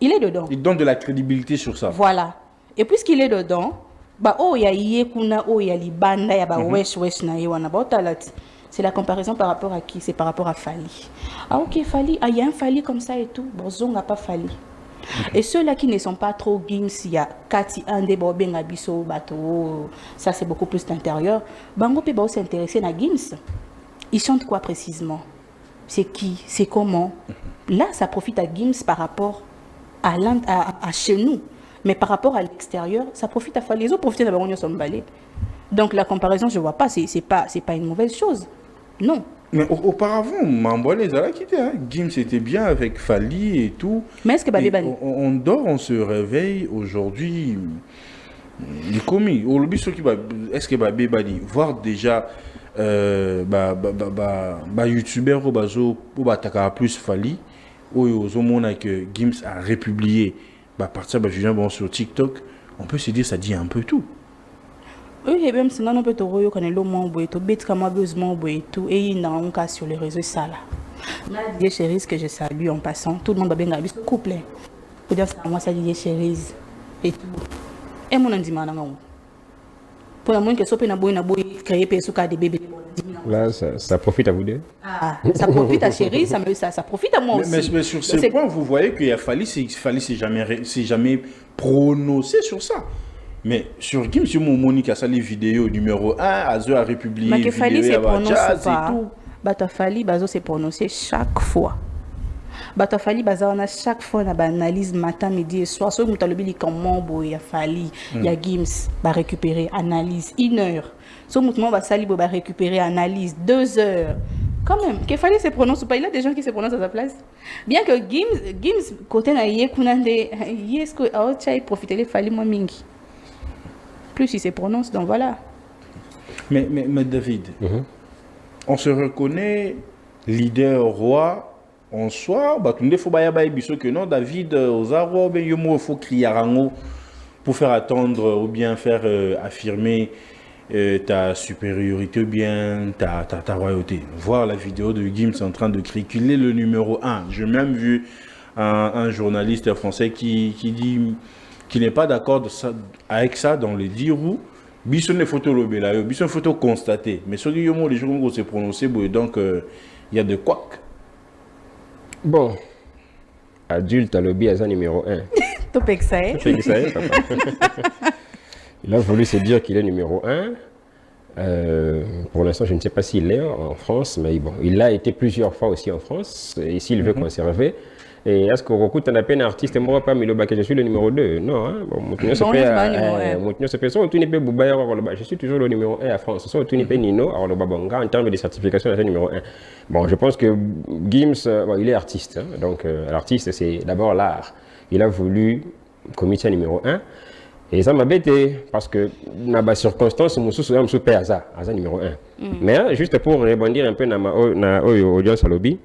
il est dedans. Il donne de la crédibilité sur ça. Voilà. Et puisqu'il est dedans, il y a Yekuna, il y a Libanda, il y a Wesh na Yewana, c'est la comparaison par rapport à qui? C'est par rapport à Fali. Ah ok, Fali, il y a un Fali comme ça et tout. Bon, Zong n'a pas Fali. Et ceux-là qui ne sont pas trop Gims, il y a Kati Ande, Boben Abisso, Bateau, ça c'est beaucoup plus d'intérieur. Bango peut aussi s'intéresser à Gims. Ils chantent quoi précisément? C'est qui? C'est comment? Là, ça profite à Gims par rapport à chez nous. Mais par rapport à l'extérieur, ça profite à Fali. Les autres profitent de la Bango Sombalé. Donc la comparaison, je ne vois pas, c'est pas une mauvaise chose. Non. Mais auparavant, Mamboile Zala quitté. Gims était bien avec Fali et tout. Mais est-ce que on dort, on se réveille aujourd'hui. Les commis. Est-ce que Babé Bani voir déjà youtubeur au bazo pour bataka plus Fali au monde que Gims a republié partir sur TikTok, on peut se dire ça dit un peu tout. Oui, et même si on peut te voir quand le monde est tout bête comme besoin et tout et il n'a un cas sur les réseaux ça là. Didier Chérise que je salue en passant, tout le monde va bien regarder ce couple. Pour dire ça moi ça Didier Chérise et tout. Et mon dit Pour la moindre que soit na boy créer des bébés. Là, ça profite à vous deux. Ah, ça profite à Chéri, ça profite à moi aussi. Mais sur ce point, vous voyez qu'il a fallu s'est jamais prononcé sur ça. Mais sur Gims, sur mon Monique a ça les vidéos numéro 1, Azo a republié mais Fali s'est prononcé pas. Bata Fali Bazo s'est prononcé chaque fois. Bata Fali Baza on a chaque fois na analyse matin, midi et soir. So mutalobi li comment boy ya Fali, ya Gims ba récupérer analyse 1 heure. So mutement ba sali ba récupérer analyse 2 heures. Quand même, que Fali se prononce ou pas, il y a des gens qui se prononcent à sa place. Bien que Gims côté na yé kunande est-ce que aocha profiter les Fali moi mingi. Plus il se prononce, donc voilà. Mais David, on se reconnaît leader roi en soi. Bah, tout le monde faut que non, David, aux arrois, ben il faut crier à rango pour faire attendre ou bien faire affirmer ta supériorité ou bien ta royauté. Voir la vidéo de Gims en train de crier qu'il est le numéro 1. J'ai même vu un journaliste français qui dit qui n'est pas d'accord avec ça dans les 10 roues. Bisson les photos lobela, bisson photos constatées. Mais sur les gens qui se prononcé, donc il y a de quoi. Bon, adulte à lobby à numéro 1. Top excited. Papa. Il a voulu se dire qu'il est numéro 1. Pour l'instant, je ne sais pas s'il est en France, mais bon, il a été plusieurs fois aussi en France. Et s'il veut conserver. Et est-ce que Roku t'en as un artiste moi pas que je suis le numéro 2? Non, hein? Bon, je suis toujours le numéro 1 à France. Soit tu n'es pas Nino, alors le Babonga en termes de certification, c'est le numéro 1. Bon, je pense que Gims, il est artiste. Hein? Donc, l'artiste, c'est d'abord l'art. Il a voulu commettre numéro 1. Et ça m'a bêté, parce que dans les circonstances, je suis super à numéro 1. Mais juste pour rebondir un peu dans ma audience à lobby,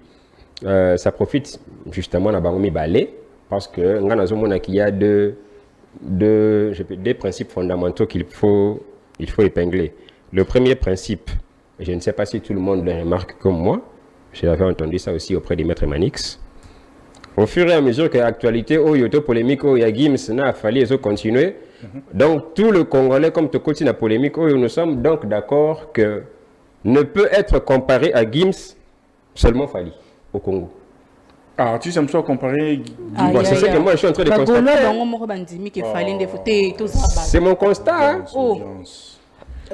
ça profite justement à Bangomi Balé, parce que il y a deux principes fondamentaux qu'il faut épingler. Le premier principe, je ne sais pas si tout le monde le remarque comme moi, j'avais entendu ça aussi auprès des maîtres Manix. Au fur et à mesure que l'actualité, polémique, il y a Gims, il fallait continuer. Donc tout le Congolais, comme tu continues la polémique, nous sommes donc d'accord que ne peut être comparé à Gims seulement Fali au Congo. Ah, tu sais, me comparer. C'est ce que moi je suis en train de constater. C'est mon constat. Hein? Oh.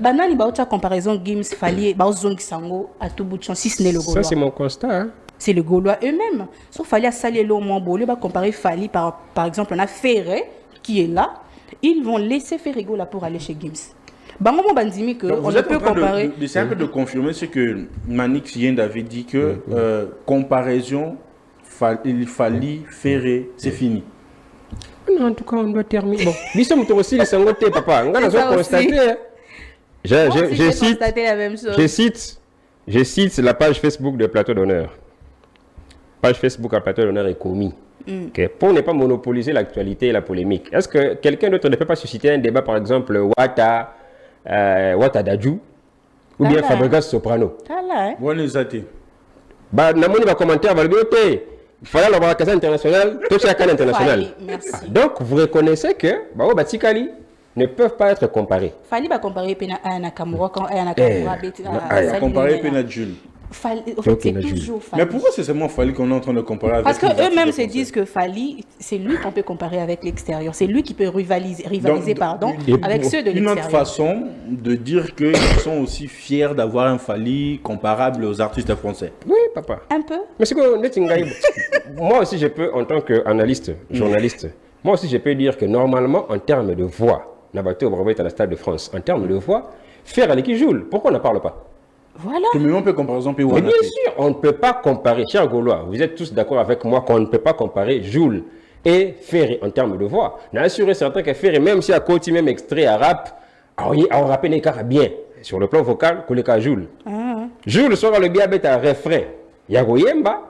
Banani baocha comparaison Gims Fali baozongi sango à tout bout de champ si ce n'est le Gaulois. Ça c'est mon constat. Hein? C'est le Gaulois eux-mêmes. Sauf Fali a salé l'eau moins beau, va comparer Fali par exemple on a Ferré qui est là, ils vont laisser Ferrigo là pour aller chez Gims. Bangomo Bandimi que on ne peut comparer. C'est un peu de confirmer ce que Manix Yend avait dit que comparaison il fallait Ferré, c'est fini. Non, en tout cas, on doit terminer. Bon, nous sommes aussi les sangotés, papa. On a constaté. Je cite la page Facebook de Plateau d'honneur. Page Facebook à Plateau d'honneur est commis. Okay. Pour ne pas monopoliser l'actualité et la polémique. Est-ce que quelqu'un d'autre ne peut pas susciter un débat, par exemple, Wata Dadju ou bien Fabregas Soprano? Bonne zate. Bah, namoni va commentaire, va le dire, il fallait l'avoir à Casa International, tout ça à Casa International. Donc, vous reconnaissez que Batikali ne peuvent pas être comparés. Fali va comparer à Nakamura quand Nakamura comparer à Jules. C'est toujours Fali. Mais pourquoi c'est seulement Fali qu'on est en train de comparer avec? Parce qu'eux-mêmes se disent que Fali, c'est lui qu'on peut comparer avec l'extérieur. C'est lui qui peut rivaliser avec ceux de l'extérieur. Une autre façon de dire qu'ils sont aussi fiers d'avoir un Fali comparable aux artistes français. Oui, papa. Un peu. Mais c'est que moi aussi, je peux, en tant qu'analyste, journaliste, moi aussi, je peux dire que normalement, en termes de voix, Nabato Obrobet à la Stade de France, en termes de voix, faire avec qui joue. Pourquoi on n'en parle pas? Voilà. Mais on peut comparer exemple. Mais bien sûr, on ne peut pas comparer, chers Gaulois, vous êtes tous d'accord avec moi qu'on ne peut pas comparer Joule et Ferré en termes de voix. Je suis assuré certain que Ferré, même si à côté même extrait à rap, on rappelle les cas bien sur le plan vocal que le cas Joule. Joule sera le biabet à refrain. Yagoyemba,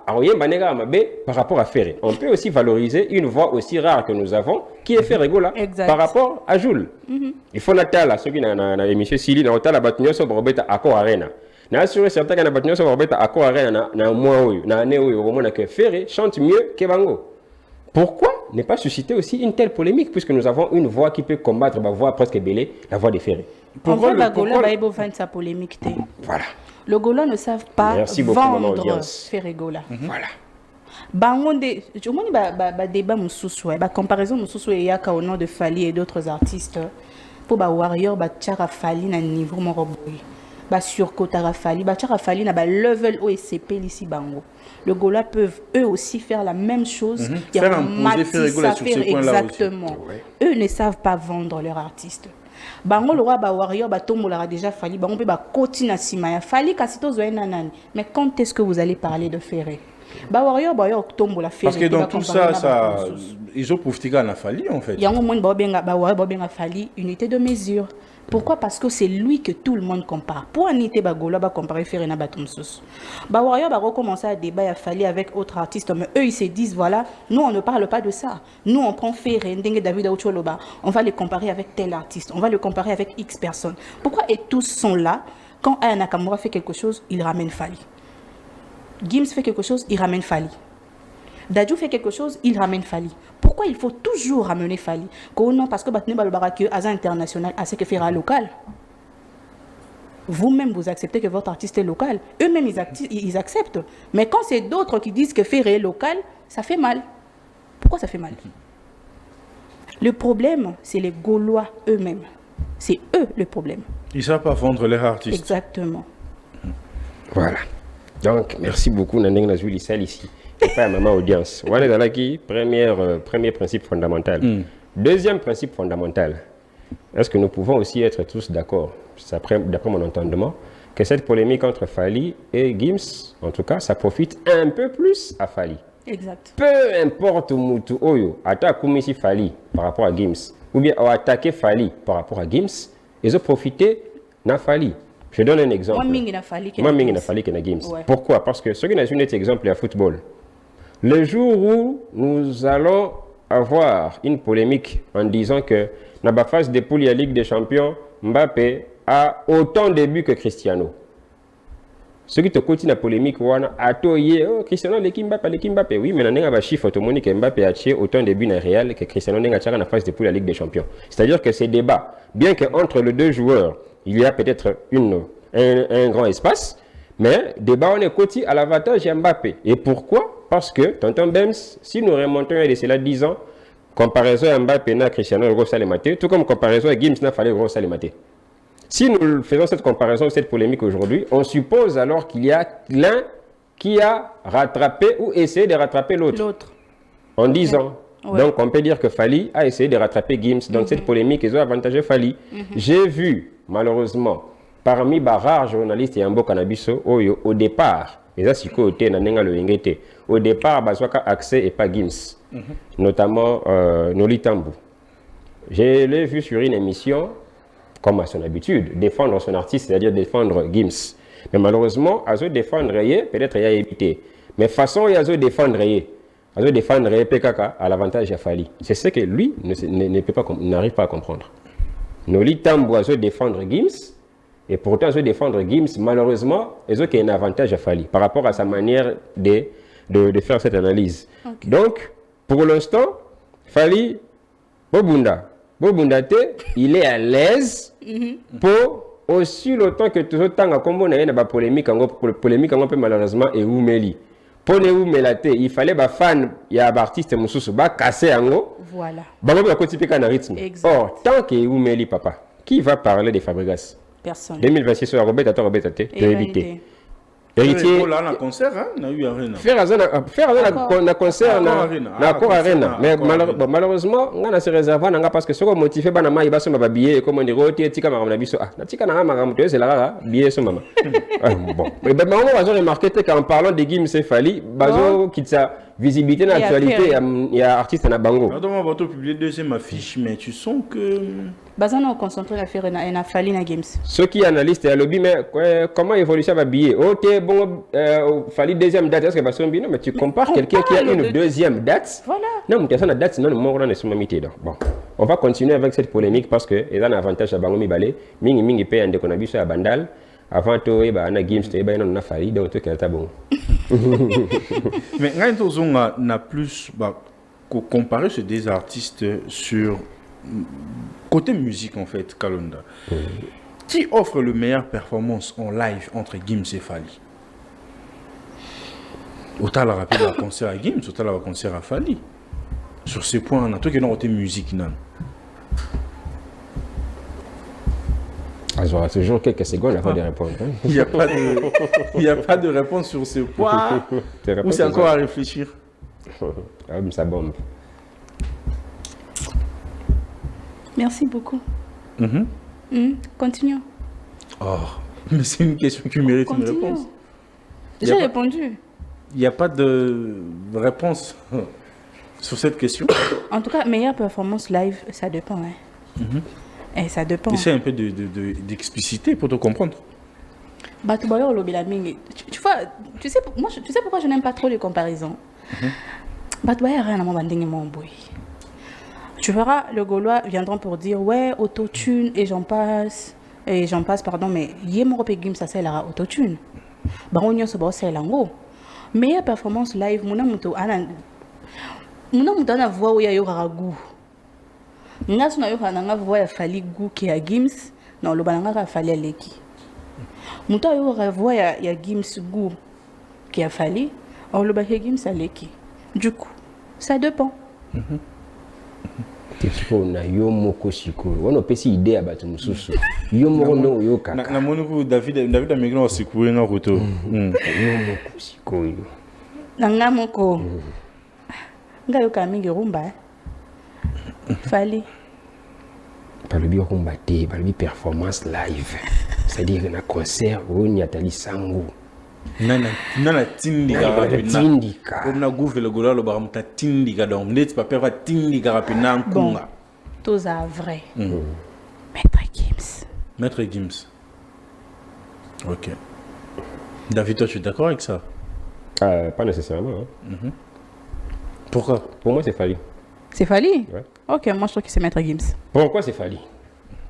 par rapport à Ferré. On peut aussi valoriser une voix aussi rare que nous avons, qui est Ferré Gola, par rapport à Joule. Il faut la ceux qui n'ont l'émission Sili, dans la bâtiment sur Robeta Accor Arena. Je suis assuré certain que la bâtiment sur Robeta Accor Arena, dans un mois où, dans un année où, que Ferré chante mieux que Bango. Pourquoi ne pas susciter aussi une telle polémique, puisque nous avons une voix qui peut combattre ma voix presque bêlée, la voix de Ferré? Pourquoi Bagola va vendre sa polémique? Voilà. Le Gola ne savent pas vendre Ferregola. Voilà. Bangonde, je me dis débat mususu, comparaison mususu et yaka au nom de Fali et d'autres artistes pour ba warrior ba tchara Fali na niveau mon roboy. Ba surkotara Fali, ba tchara Fali na ba level OSCP ici bango. Le Gola peuvent eux aussi faire la même chose. Faire imposer Ferregola sur ce point-là aussi. Exactement. Eux ne savent pas vendre leur artiste. Bango le roi ba warrior ba tombola déjà Fali bango pe ba koti na sima ya Fali kasito zoena nani. Mais quand est-ce que vous allez parler de Ferré? Ba warrior tombola Ferré. Parce que dans tout ça ils ont profité à Fali en fait. Il y a un moment ba warrior ba benga Fali unité de mesure. Pourquoi? Parce que c'est lui que tout le monde compare. Pour Anité Bagola, ba comparer Ferré na Batumsus. Ba warrior ba recommencer à débattre à Fali avec autres artistes, mais eux ils se disent voilà, nous on ne parle pas de ça. Nous on prend Ferré, Ndenge David Aoucholoba, on va les comparer avec tel artiste, on va le comparer avec X personnes. Pourquoi et tous sont là quand Aya Nakamura fait quelque chose, il ramène Fali. Gims fait quelque chose, il ramène Fali. Dadju fait quelque chose, il ramène Fali. Pourquoi il faut toujours ramener Fali? Non, parce que Batne Balbarake, Aza international, à ce que fera local. Vous-même, vous acceptez que votre artiste est local. Eux-mêmes, ils acceptent. Mais quand c'est d'autres qui disent que Ferré est local, ça fait mal. Pourquoi ça fait mal? Le problème, c'est les Gaulois eux-mêmes. C'est eux le problème. Ils ne savent pas vendre leurs artistes. Exactement. Voilà. Donc, merci beaucoup, Nandeng Nazuli ici. Pas maman audience. On est dans la premier principe fondamental. Deuxième principe fondamental. Est-ce que nous pouvons aussi être tous d'accord, d'après mon entendement, que cette polémique entre Fali et Gims, en tout cas, ça profite un peu plus à Fali. Exact. Peu importe Moutou Oyo, attaque Koumisi Fali par rapport à Gims, ou bien attaquer Fali par rapport à Gims, ils ont profité na Fali. Je donne un exemple. Moi, Mingi na Fali que na Gims. Ouais. Pourquoi? Parce que ce qui est un exemple, à football. Le jour où nous allons avoir une polémique en disant que dans la phase de poule de la Ligue des Champions, Mbappé a autant de buts que Cristiano. Ce qui te continue la polémique, Cristiano l'équipe Mbappé. Oui, mais il y a un chiffre automatique que Mbappé a tiré autant de buts dans le Real que Cristiano n'a tiré dans la phase de poule de la Ligue des Champions. C'est-à-dire que ces débats, bien qu'entre les deux joueurs, il y a peut-être un grand espace, mais débat on est côté à l'avantage de Mbappé. Et pourquoi? Parce que, tonton Bems, si nous remontons à cela 10 ans, comparaison à Mbappé na Cristiano Gros Salématé, tout comme comparaison à Gims n'a fallu Gros Salématé. Si nous faisons cette comparaison, cette polémique aujourd'hui, on suppose alors qu'il y a l'un qui a rattrapé ou essayé de rattraper l'autre. En 10 ans. Ouais. Donc on peut dire que Fali a essayé de rattraper Gims. Donc cette polémique, ils ont avantagé Fali. J'ai vu, malheureusement, parmi les rares journalistes et Ambo Canabiso, au départ, au départ, Bazwaka accès et pas Gims, notamment Noli Tambou. Je l'ai vu sur une émission, comme à son habitude, défendre son artiste, c'est-à-dire défendre Gims. Mais malheureusement, à se défendre, peut-être il y a évité. Mais façon, il y a se défendre, PKK à l'avantage de Fali. C'est ce que lui n'arrive pas à comprendre. Noli Tambou a se défendre Gims. Et pourtant, se défendre Gims, malheureusement, ils ont un avantage à Fali par rapport à sa manière de faire cette analyse. Okay. Donc, pour l'instant, Fali, Bobunda il est à l'aise pour aussi longtemps que tout le temps, comme on a une polémique, on peut malheureusement et Oumeli. Pour les Oumelate, il fallait que fan, il y a un artiste qui a cassé en haut. Voilà. Il va continuer à rythme. Or, tant que Oumeli, papa, qui va parler de Fabregas? Personne. 2026 sur Robert éviter. Héritier. Là, on a concert, hein, on a eu arena. Faire un concert, na cour arena. Mais malheureusement, on a se réservé parce que ce qu'on motive, c'est que il va se mettre billet comme on dit, roté, tika maram nabiso. Ah, na tika na maram c'est la rare billet sur maman. Bon. Mais maman va remarquer qu'en parlant de Gims et Fali, bazo qui sa visibilité dans l'actualité, il y a artiste na bango. Attends, on va publier deuxième affiche, mais tu sens que Bazan on concentre l'affaire et na Fali na Gims. Ceux qui analysent et lobby mais comment évolue ça va billet? OK, bon Fali deuxième date, est-ce que va son non mais tu compares quelqu'un qui a une deuxième date. Voilà. Non, mais ça la date sinon on ne sommes mité donc. Bon. On va continuer avec cette polémique parce que il y a un avantage à bango balé, mingi paye ande qu'on a biso à Bandal. Avant tout et na Gims et ben on a Fali donc tout est bon. Mais on a plus comparer ces artistes sur côté musique en fait, Kalonda. Qui offre le meilleure performance en live entre Gims et Fally? Autant la rapide à concert à Gims, autant la concert à Fally. Sur ces points, on a tout qui est musique. Non. Il y aura toujours quelques secondes avant de répondre. Hein. Il n'y a pas de réponse sur ce point. Ou c'est encore à réfléchir. Ah, ça bombe. Merci beaucoup. Continuons. Oh, mais c'est une question qui mérite une réponse. J'ai répondu. Il n'y a pas de réponse sur cette question. En tout cas, meilleure performance live, ça dépend. Hein. Et ça dépend. Essaye un peu d'expliciter pour te comprendre. Tu vois, tu sais pourquoi je n'aime pas trop les comparaisons. Tu verras, le Gaulois viendront pour dire ouais, autotune et j'en passe, pardon, mais Yemoro Pegim, ça c'est la autotune. Baronio Sobo, c'est l'ango. Meilleure performance live, mon ana voix où il y a eu ragout. Nga suna yo kana voix ya Fally goût qui a Gims, non le bananga Fally leki. Muta yo voix ya Gims goût qui a Fally, on le baké Gims leki. Du coup, ça dépend. Na yo moko sikoyo wana pesi idée ya bato mususu yo moko no yo kaka na monu David amegna osikoyo na roto yo moko sikoyo nga moko nga yo kamingi rumba Fally balobi rumba te balobi performance live c'est-à-dire na concert on yatali sango nana tindika comme na gouvre le Gaulois le baramta tindika donc net pas peur tindika rapina nkunga tous à vrai. Maître Gims. OK. David, toi tu es d'accord avec ça? Pas nécessairement. Hein. Pourquoi? Pour moi c'est Fally. C'est Fally? Ouais. OK, moi je trouve que c'est Maître Gims. Pourquoi c'est Fally?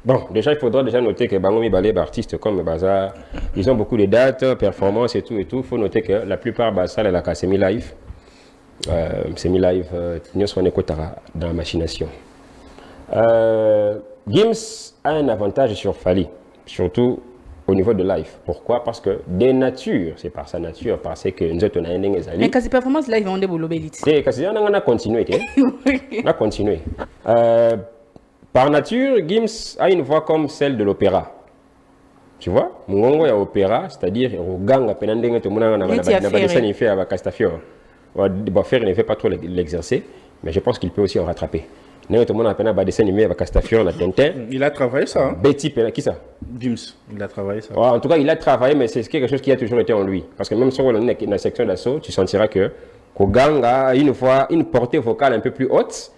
Bon, déjà, il faudra déjà noter que Bangomi Balé, artistes comme Baza, ils ont beaucoup de dates, performances et tout. Il faut noter que la plupart, Baza, elle a semi-live. Semi-live, nous sommes dans la machination. Gims a un avantage sur Fally, surtout au niveau de live. Pourquoi? Parce que des natures, c'est par sa nature, parce que nous sommes un des amis. Mais quand c'est performance live, on est boulot bélite. C'est quand on a continué. On a continué. Par nature, Gims a une voix comme celle de l'opéra. Tu vois, Mungongo ya opéra, c'est-à-dire Roganga penandenge to munanga na badessin il fait avec Castafiore. Faire ne fait pas trop l'exercer, mais je pense qu'il peut aussi en rattraper. N'est tout le monde a peine badessin animé avec Castafiore na Tintin. Il a travaillé ça. Hein? Betty qui ça? Gims, il a travaillé ça. Ouais, en tout cas, il a travaillé, mais c'est quelque chose qui a toujours été en lui. Parce que même si on est dans la section d'assaut, tu sentiras que Roganga a une fois une portée vocale un peu plus haute,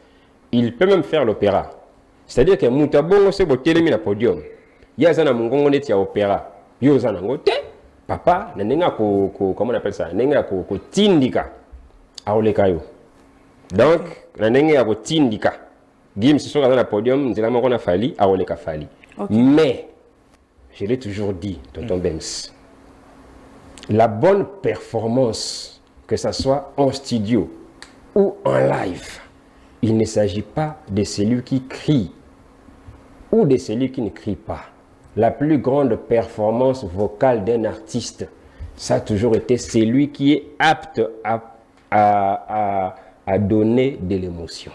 il peut même faire l'opéra. C'est-à-dire que Moutabongo c'est boté le podium. Il y a un mongongo net ya opéra. Yo zana ngote papa nenga comment on appelle ça? Nenga ko tindika. Aolekayo. Donc nenga ko tindika. Gims sur dans le podium, nzela moko na Fally, aoleka Fally. Mais je l'ai toujours dit, tonton Bems. La bonne performance, que ça soit en studio ou en live, il ne s'agit pas de celui qui crie ou de celui qui ne crie pas. La plus grande performance vocale d'un artiste, ça a toujours été celui qui est apte à donner de l'émotion.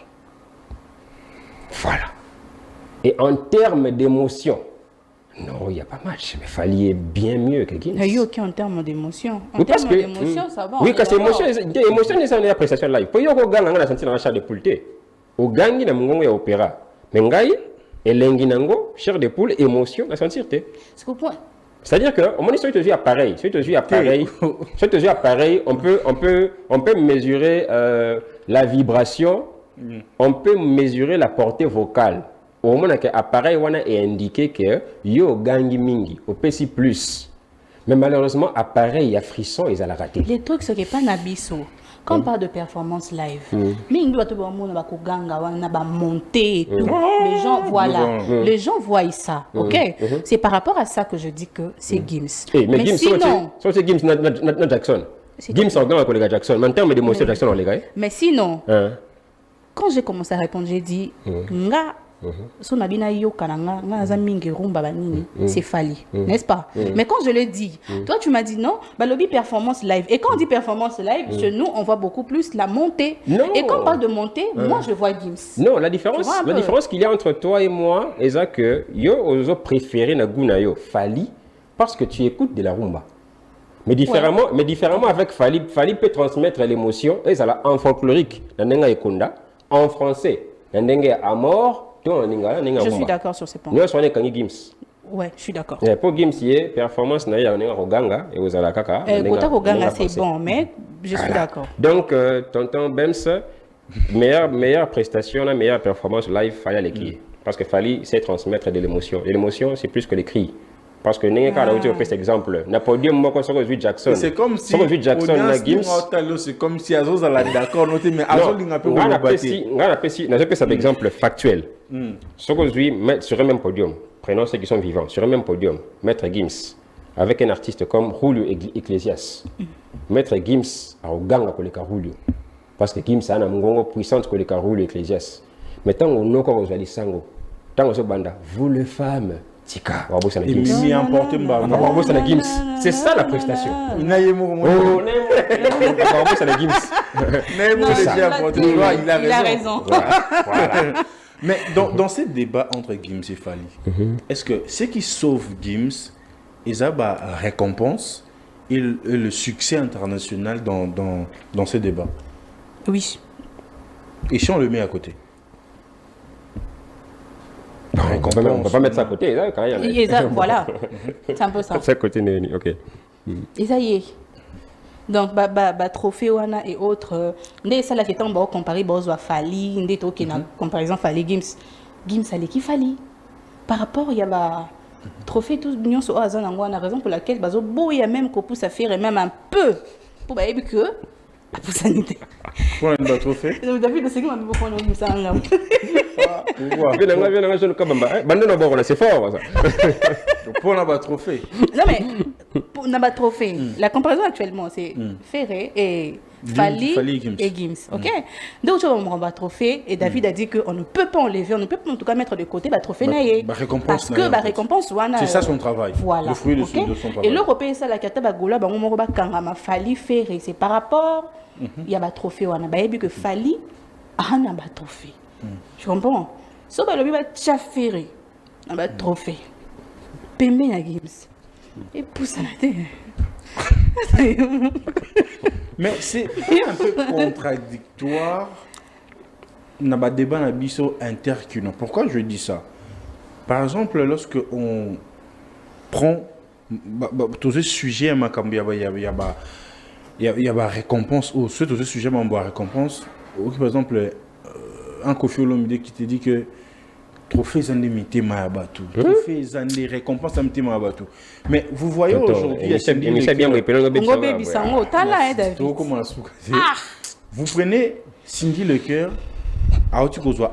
Voilà. Et en termes d'émotion, non, il n'y a pas match, mais Fally est bien mieux que Gims. Il n'y a aucun en termes d'émotion. En Oui, parce termes que d'émotion, ça va. Oui, parce que l'émotion, c'est une appréciation live. Pour y avoir un gars senti dans la chair de poule, au gangi na mungongo ya opéra. Mais ngai elengi nango chair de poule émotion à sentir te. C'est au point. C'est-à-dire que on dit sur te appareil, on peut mesurer la vibration, on peut mesurer la portée vocale. Au moment que appareil wana est indiqué que yo gangi mingi au PC plus. Mais malheureusement appareil y a frisson et à la raté. Les trucs ce qui est pas nabiso. Quand on parle de performance live, mais doit tout le monde va ganga wana ba monter et tout. Les gens voilà, les gens voient ça. OK? C'est par rapport à ça que je dis que c'est Gims. Mais Gims sinon, c'est Gims not Jackson. Gims en gang avec Jackson. En termes d'émotion Jackson on les gars. Mais sinon, quand j'ai commencé à répondre, j'ai dit nga son abina yo kananga ngaza mingi rumba banini c'est Fally, n'est-ce pas? Mais quand je le dis, toi tu m'as dit non, bah lobby performance live. Et quand on dit performance live, chez nous on voit beaucoup plus la montée. Non. Et quand on parle de montée, moi je vois Gims. Non, la différence qu'il y a entre toi et moi, c'est ça que yo ozo préféré na guna yo Fally parce que tu écoutes de la rumba. Mais différemment avec Fally, Fally peut transmettre l'émotion et ça en folklorique, en français, amor, je suis d'accord sur ces points. Nous sommes les Gims. Ouais, je suis d'accord. Pour Gims, performance na ya Roganga et aux alakaka. Kota Roganga c'est bon, mais je suis d'accord. Donc tonton Bems, meilleure prestation, la meilleure performance live Fally l'équipe. Parce que Fally sait transmettre de l'émotion. Et l'émotion c'est plus que les cris. Parce que n'importe quel autre cet exemple. Na podium moi quand on Jackson. C'est comme si Jackson na Gims. C'est comme si Azos a d'accord noté mais Azos il n'a pas un exemple factuel. Ce qu'on dit sur un même podium. Prenons ceux qui sont vivants sur un même podium. Maître Gims avec un artiste comme Julio Iglesias. Maître Gims a Oganga koleka Julio. Parce que Gims a une ngongo puissante koleka Julio Iglesias. Mais tant on n'a pas de sango. Tant on se banda vous les femmes. Tika, c'est ça la prestation. Il a raison. Mais dans ces débats entre Gims et Fally, est-ce que ce qui sauve Gims, ils ont la récompense et le succès international dans ces débats? Oui. Et si on le met à côté? On ne peut pas mettre ça à côté. Là, quand voilà, c'est un peu ça. C'est à côté, ok. Et ça y est. Donc, trophée Wana et autres. Ndé ça là qui est en bas comparé à Fally, ndé to qui na comparaison Fally Gims. Gims allait qui Fally. Par rapport il y a trophée tous l'union sur Azan Angwana, raison pour laquelle bazo beau il y a même qu'on pousse à faire et même un peu pour bailler que pour sanité. Pour un trophée. David le second m'a beaucoup on ça là. C'est fort ça. Pour un trophée. Non mais pour un trophée, la comparaison actuellement c'est Ferré et Fally et Gims, ok? Donc tu vas un trophée et David a dit qu'on ne peut pas enlever, on ne peut pas en tout cas mettre de côté le trophée naïe. Parce que la récompense c'est ça son travail. Voilà. Le fruit de son travail. Et l'Européen ça la kata bagola ba ngomoro ba kangama Fally Ferré, c'est par rapport il y a un trophée wana ba yebi que Fally a un trophée. Tu comprends? So ba lobi ba Ferré un trophée. Pembe na Gims. Et pousse la tête. Mais c'est un peu contradictoire dans le débat interculturel. Pourquoi je dis ça? Par exemple, lorsque on prend tous ces sujets, il y a récompense, ou ce sujet, il y a récompense. Par exemple, un Kofi Olomide qui te dit que trophée Zandemité Mahabatu, trophée Zandé récompense Zandemité Mahabatu. Mais vous voyez aujourd'hui, vous prenez Cindy Lecœur,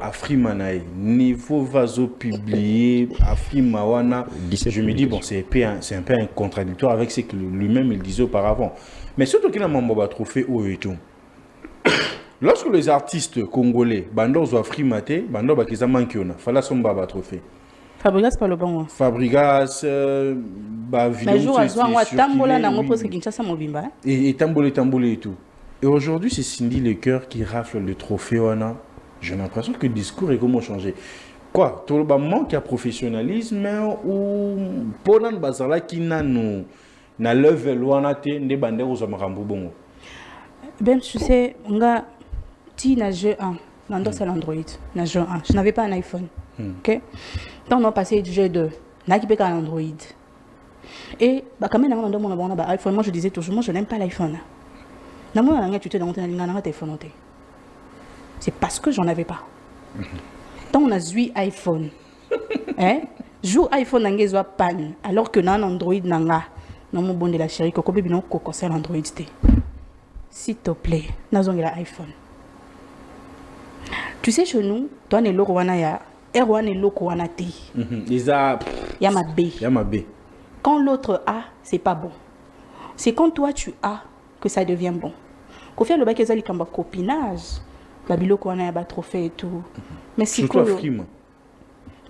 Afrimanaï, niveau vaso publié, Afrimawana. Je me dis, bon, c'est un peu un contradictoire avec ce que lui-même il disait auparavant. Mais surtout qu'il a un trophée haut et tout. Lorsque les artistes congolais, Bando Zouafrimate, Bando Bakiza Mankiona, Fala Somba trophée. Fabregas pas le bon. Fabregas, vidéo. Tambola n'a pas posé Kinshasa Mobimba. Et Tambola et tout. Et aujourd'hui, c'est Cindy Lecœur qui rafle le trophée Wana. J'ai l'impression que le discours est comment changé. Quoi? Tout le monde manque à professionnalisme ou Polan Bazala qui n'a level Wana te ne bande aux Amarambo bongo. Ben, tu sais, on a dit na jeu 1, c'est l'Android, na jeu 1. Je n'avais pas un iPhone. Ok? Donc on a passé du jeu 2, n'a qui peut qu'un Android. Et quand même, on a un iPhone. Moi, je disais toujours, moi, je n'aime pas l'iPhone. Tu te demandes un téléphone. C'est parce que j'en avais pas. Donc on a 8 iPhone. Joue iPhone n'a pas panne, alors que dans Android n'a non mon bon de la chérie, coco bébé non coco c'est l'Android T. S'il te plaît, nous avons l'iPhone. Tu sais, chez nous, toi, tu as le Rwanda, R1 et l'autre Rwanda T. Il y a ma B. Quand l'autre a, c'est pas bon. C'est quand toi, tu as que ça devient bon. Quand fait le bac, il y a un copinage. La bilo Rwanda, il y a un trophée et tout. Mais si surtout Afrima.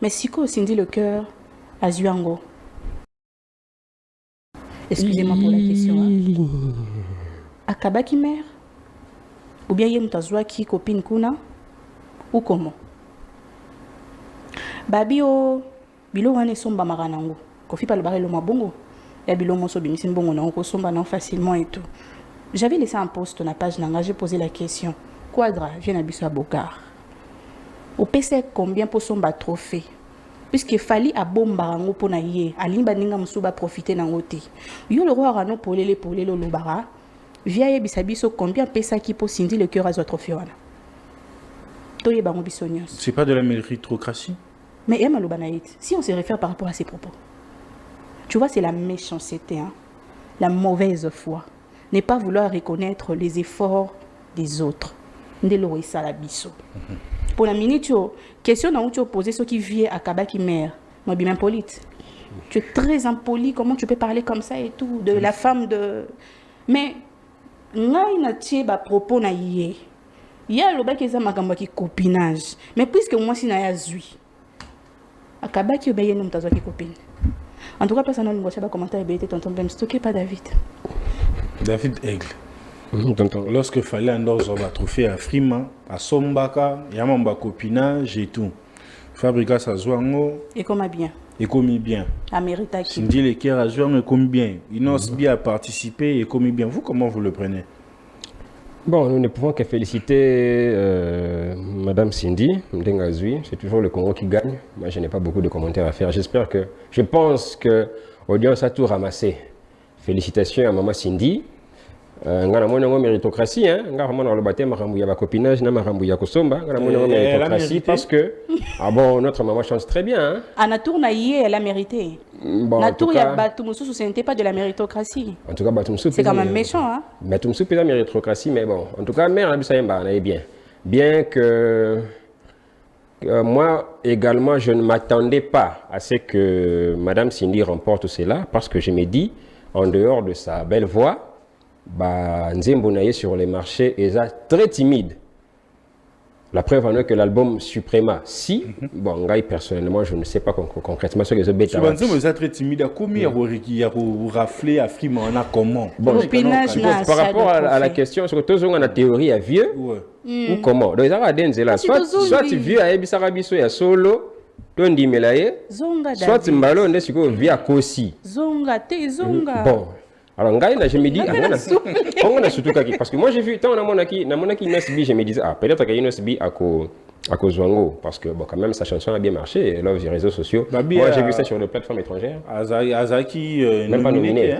Mais si quoi Cindy le cœur à Zuango. Excusez-moi pour la question. Hein. Akabaki mère? Ou bien yem tazwa qui copine kuna? Ou comment? Babi o bilo wane somba maranango. Kofi pa le barre lo mabongo. Ya bilo mo so bimisi mbongo na ko somba non facilement et tout. J'avais laissé un post sur la page nanga, j'ai posé la question. Quadra, viens à Bissau à Bocar. Au PC combien pour somba trophée? Puisqu'il fallait à bombarango pour naïe, à limba ninga msuba profiter nangote. Yo le roi rano pour le lobara. Via Yebisabiso combien pesa qui pour Cindy le cœur à votre trophée wana. Toye bango bisonios. C'est pas de la méritocratie? Mais Emma Lobanaït, si on se réfère par rapport à ses propos, tu vois, c'est la méchanceté, hein? La mauvaise foi. Ne pas vouloir reconnaître les efforts des autres. Ndelo isa la biso. Pour la minute, question où tu as posé ce qui vient à Kabaki mère. Moi, bien impolite. Tu es très impoli. Comment tu peux parler comme ça et tout de la femme de. Mais ngai na tie ba propos na yé. Ya loba keza makamba ki copinage. Mais puisque moi si na ya zui. Akabaki obeye no mtazwa ki copine. En tout cas, personne n'a pas commentaire et bété tonton Bem. Stocké pas David. David Aigle. Lorsque fallait un trophée à Frima, à Sombaka, Yamamba copinage et tout. Fabrica sa Zouango. Et comment bien. Et comme bien. À mérita qui. Cindy les Kier à Zouango et comme bien. Inos bien a participé et comme bien. Vous, comment vous le prenez? Bon, nous ne pouvons que féliciter Madame Cindy Mdengazui. C'est toujours le Congo qui gagne. Moi, je n'ai pas beaucoup de commentaires à faire. Je pense que l'audience a tout ramassé. Félicitations à Maman Cindy. Ngana mona ngo méritocratie, hein. Ngana mona le baptême marambu ya copinage na marambu ya kosomba. Ngana mona ngo méritocratie parce que ah bon, notre maman chante très bien, hein. Anatour Naïe, elle a mérité. Bon, Natour ya Batumoussou, ce n'était pas de la méritocratie. En tout cas, Batumoussou. C'est quand même méchant, hein. Batumoussou peut la méritocratie, mais bon, en tout cas, mère Abissayemba, on est bien. Bien que moi également, je ne m'attendais pas à ce que Madame Cindy remporte cela, parce que je me dis, en dehors de sa belle voix, Nzembo Naye sur les marchés est très timide. La preuve en est que l'album Suprema, si, bon, personnellement, je ne sais pas concrètement ce que je vais dire. Nzembo est très timide. Combien il y a raflé à Frima, on a comment? Bon, par rapport à la question, sur tous on a théorie à vieux ou comment? Donc, soit tu vieux à Ebisarabiso et à Solo, Tondi Melaye, soit tu mbalo on vieux à Kosi. Zonga, te zonga. Bon. Alors, je me dis, parce que moi j'ai vu, tant on a mon acquis Nesbi, je me disais, ah, peut-être qu'il y a Nesbi à Kozwango, parce que bon, quand même sa chanson a bien marché, elle a les réseaux sociaux. Moi j'ai vu ça sur les plateformes étrangères. Azaki, même pas nominé.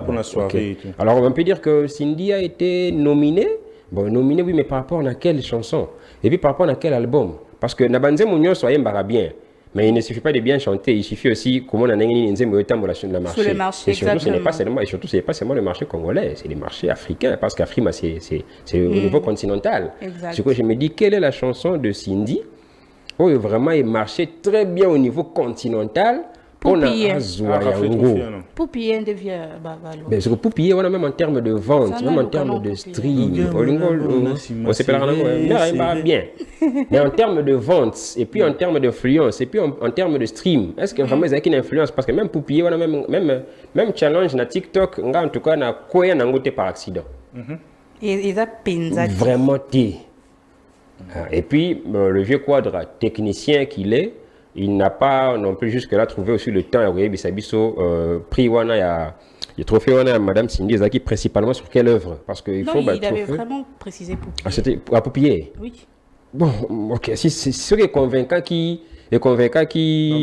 Pour la soirée. Okay. Alors, on peut dire que Cindy a été nominée. Bon, nominée, oui, mais par rapport à quelle chanson? Et puis par rapport à quel album? Parce que Nabanze Mounio soit bien. Mais il ne suffit pas de bien chanter, il suffit aussi comment on a la marché. Sur le marché, et surtout, ce n'est pas seulement le marché congolais, c'est les marchés africains, parce qu'Afrima, c'est au niveau continental. Ce que je me dis, quelle est la chanson de Cindy où vraiment il marchait très bien au niveau continental? Poupillé devient mais c'est que Poupillé, on a même en termes de vente, même en termes de stream, on s'appelle bien. Mais en termes de vente, et puis en termes d'influence, et puis en termes de stream, est-ce que vraiment il y a une influence? Parce que même Poupillé, on a même challenge na TikTok, en tout cas, na quoi n'angoté par accident. Vraiment té. Et puis le vieux Quadra, technicien qu'il est, il n'a pas non plus jusque-là trouvé aussi le temps à Bisabiso prix wana le trophée wana à Madame Cindy Ezaki principalement sur quelle œuvre? Parce que il avait vraiment précisé Poupillé. Ah, c'était à Poupillé? Oui. Bon, ok. Si c'est ce qui est convaincant qui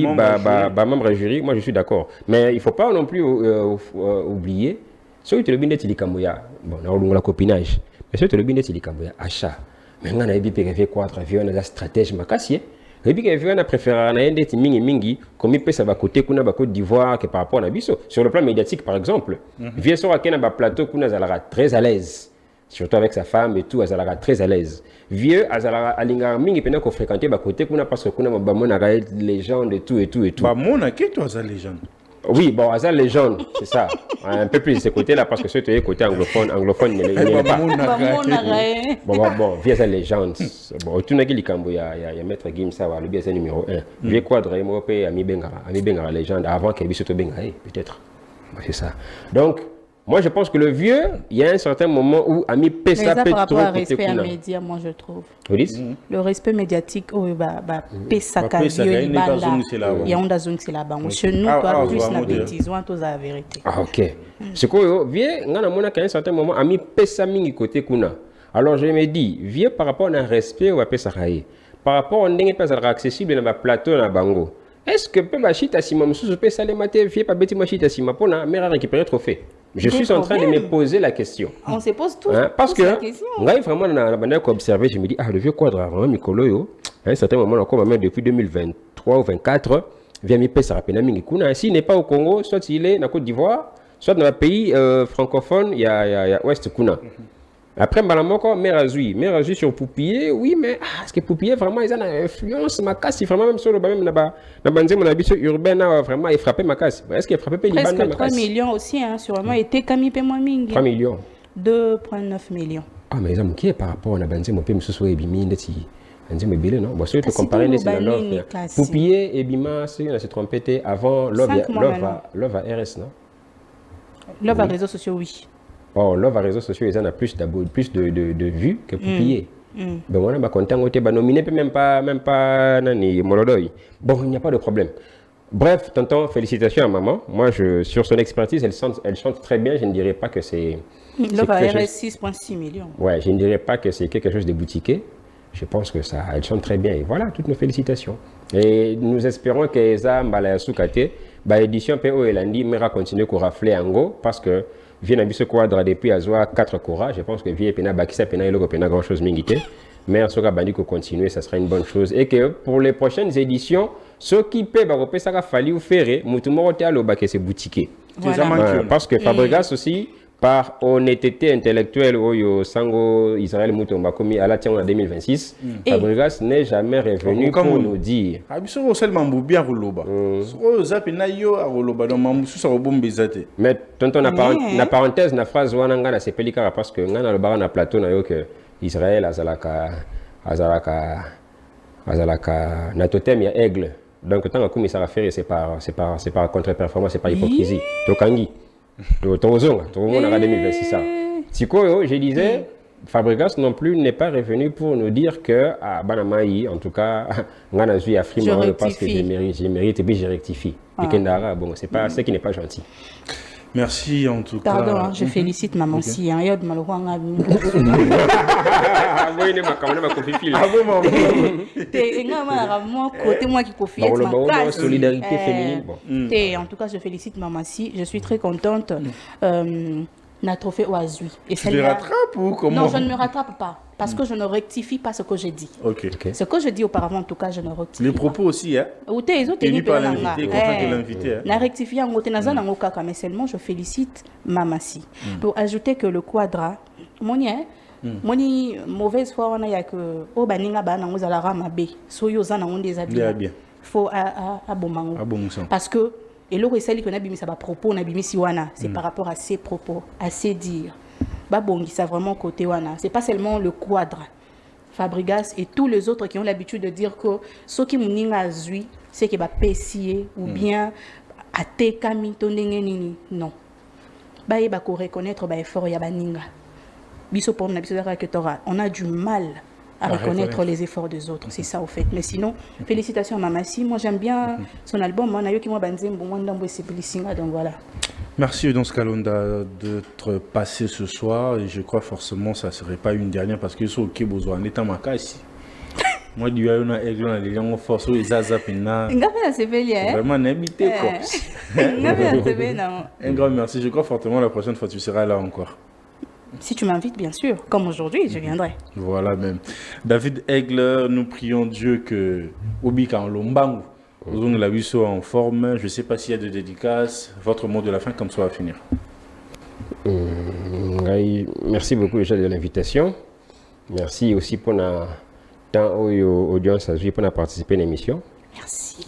membre jury, moi je suis d'accord. Mais il ne faut pas non plus oublier ce que le binet Tilikamboya, bon, on a le copinage, mais ce que le binet Tilikamboya, achat. Mais on a fait quoi à travers la stratégie Makassi. Et puis, il y a préféré des mingi, comme il peut ça va côté Côte d'Ivoire que par rapport à Nabiso. Sur le plan médiatique, par exemple, vieux sur un plateau qu'on a très à l'aise, surtout avec sa femme et tout, elle a très à l'aise. Vieux, à l'inga mingi pendant qu'on fréquentait côté qu'on a parce qu'on a les légendes et tout. Bah mon a qui toi les légendes? Oui, bon, à ça, légende, c'est ça. Un peu plus de ce côté-là, parce que ce côté anglophone, il n'est pas. Bon, via sa légende. Bon, tout le monde il y a Maître Gim, ça va, le bien c'est numéro 1. Vieux quadre, il m'a fait Ami Bengara légende, avant qu'il puisse se Bengara, peut-être. C'est ça. Donc, moi, je pense que le vieux, il y a un certain moment où Ami Pessa peut par rapport trop au respect à médias, moi, je trouve. Vous dites Le respect médiatique, Pessa Kavio, il y a un zone, c'est là-bas. Chez nous, toi, plus la bêtise, on a la vérité. Ah, ok. C'est quoi, vieux, on a qu'à un certain moment, Ami Pessa Mingi côté Kuna. Alors, je me dis, vieux, par rapport à un respect, on va Pessa Raye. Par rapport à un n'est pas accessible dans le plateau, dans le bango. Est-ce que peut machita si ma monsieur peut saler maté vieux pas bêti machita si ma pona mère récupérer trophée. Je suis en train de me poser la question. On se pose tous parce que la question. Là, vraiment dans la manière qu'observer, je me dis le vieux quadre vraiment Mikolo yo. À un certain moment encore même depuis 2023 ou 2024 vient mi pesa rapena mingi kuna s'il n'est pas au Congo, soit il est en Côte d'Ivoire, soit dans un pays francophone, il y a Ouest kuna. Après, Malamoko, mère Azui sur Poupier, oui, mais est-ce que Poupier vraiment, ils ont une influence, ma casse, il vraiment même sur le même là-bas, mon habitat urbain, vraiment, il frappait ma casse. Est-ce qu'il frappait les presque 3 millions aussi, hein, sûrement, et Camille Paiement Mingi. 3 millions. 2,9 millions. Ah, mais ils ont qui par rapport à la banzé, mon père, monsieur Soé, Bimi, Ndeti. On dit, mais bien, non? Bon, si tu compares les Love, Poupier et Bima, on s'est trompé avant Love à RS, non? Love à réseaux sociaux, oui. Oh, Love à réseaux sociaux, ils en ont plus de vues que Poupier. Ben voilà, bah content, on t'a nominé, même pas Nani Molodoy. Bon, il n'y a pas de problème. Bref, tonton, félicitations à maman. Moi, sur son expertise, elle chante très bien. Je ne dirais pas que c'est. Love à RS 6,6 millions. Ouais, je ne dirais pas que c'est quelque chose de boutiqué. Je pense que ça, elle chante très bien. Et voilà, toutes nos félicitations. Et nous espérons que Eza Mbalaya Soukate, bah édition PO et Landi, Mera continue à rafler en go parce que vient à ce quadre depuis à Zoa 4 courats. Je pense que Vie Pena Bakisa Pena et Logo Pena grand chose mingité. Mais Soka Bandi qu'on continue, ça sera une bonne chose. Et que pour les prochaines éditions, ceux qui peuvent repérer ça Fali ou Ferré, Moutoumoro Théalo Baké c'est boutiqué. Parce que Fabregas aussi, par honnêteté intellectuelle, au Sango Israël Moutomba commis à la tienne en 2026, Fabregas n'est jamais revenu pour nous dire. Mais tonton, la parenthèse, la phrase Wananga, c'est Pelika parce que Nana le baron à plateau, que Israël, Azalaka, Natotem, il y a aigle. Donc, tant que ça va faire, c'est par contre-performance, c'est par hypocrisie. Tokangi. Tout le monde a 2026. Tiko, je disais, Fabregas non plus n'est pas revenu pour nous dire que, Banamaï, en tout cas, Nganazu a frimé parce que j'ai mérite et puis je rectifie. Bon, c'est pas ce qui n'est pas gentil. Merci en tout cas. Pardon, hein, je félicite maman si. Il y a de malheureusement. Solidarité féminine. En tout cas, je félicite maman si. Je suis très contente. N'a trophée Oazui. Tu te rattrapes ou comment? Non, je ne me rattrape pas. Parce que je ne rectifie pas ce que j'ai dit. Okay. Ce que je dis auparavant, en tout cas, je ne rectifie pas. Les propos aussi, hein? Tenu par l'invité, content de l'invité. Na rectifié en côté Nazan en Okaka, mais seulement je félicite Mamassi. Pour ajouter que le quadra, moni mauvaise foi, on a que au baninga bana on a rama b, soyo zana on des habits. Faut à bon mango. Parce que et l'eau est qu'on a bimi ça va propos, on a bimi si wana, c'est par rapport à ses propos, à ses dires. Babongi ça vraiment côté wana, c'est pas seulement le quadre. Fabregas et tous les autres qui ont l'habitude de dire que ce qui m'ninga azui, c'est qu'il va pessier ou bien à te kami tondengenini. Non. Bah il va reconnaître bah effort ya baninga. Biso pour on a du mal à reconnaître les efforts des autres, c'est ça au fait. Mais sinon, félicitations à Mamassi. Moi j'aime bien son album. Moi nayo ki moi banzem bon ndambo c'est blisinga donc voilà. Merci Eudonce Kalonda d'être passé ce soir et je crois forcément ça serait pas une dernière parce que sur OK besoin en étant makasi. Moi du a une aigle dans les gens force aux zaza pena. Vraiment n'habité quoi. Un grand merci. Je crois fortement la prochaine fois tu seras là encore. Si tu m'invites, bien sûr, comme aujourd'hui, je viendrai. Voilà même. David Aigle, nous prions Dieu que Obika en Lombangu, nous la Wisso en forme. Je ne sais pas s'il y a de dédicaces. Votre mot de la fin, comme ça va finir. Merci beaucoup déjà de l'invitation. Merci aussi pour la temps audience pour participer à l'émission. Merci.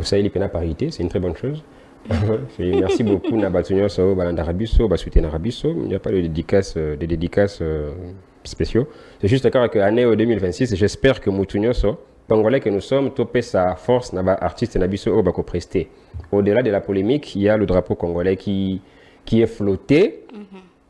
Ça, il est parité, c'est une très bonne chose. Merci beaucoup, Nabatunyo So, Balandarabiso, Basouté Narabiso. Il n'y a pas de dédicaces spéciaux. C'est juste qu'en l'année 2026, j'espère que Moutunyo So, Congolais que nous sommes, topé sa force, artiste Nabiso Obako presté. Au-delà de la polémique, il y a le drapeau congolais qui est flotté.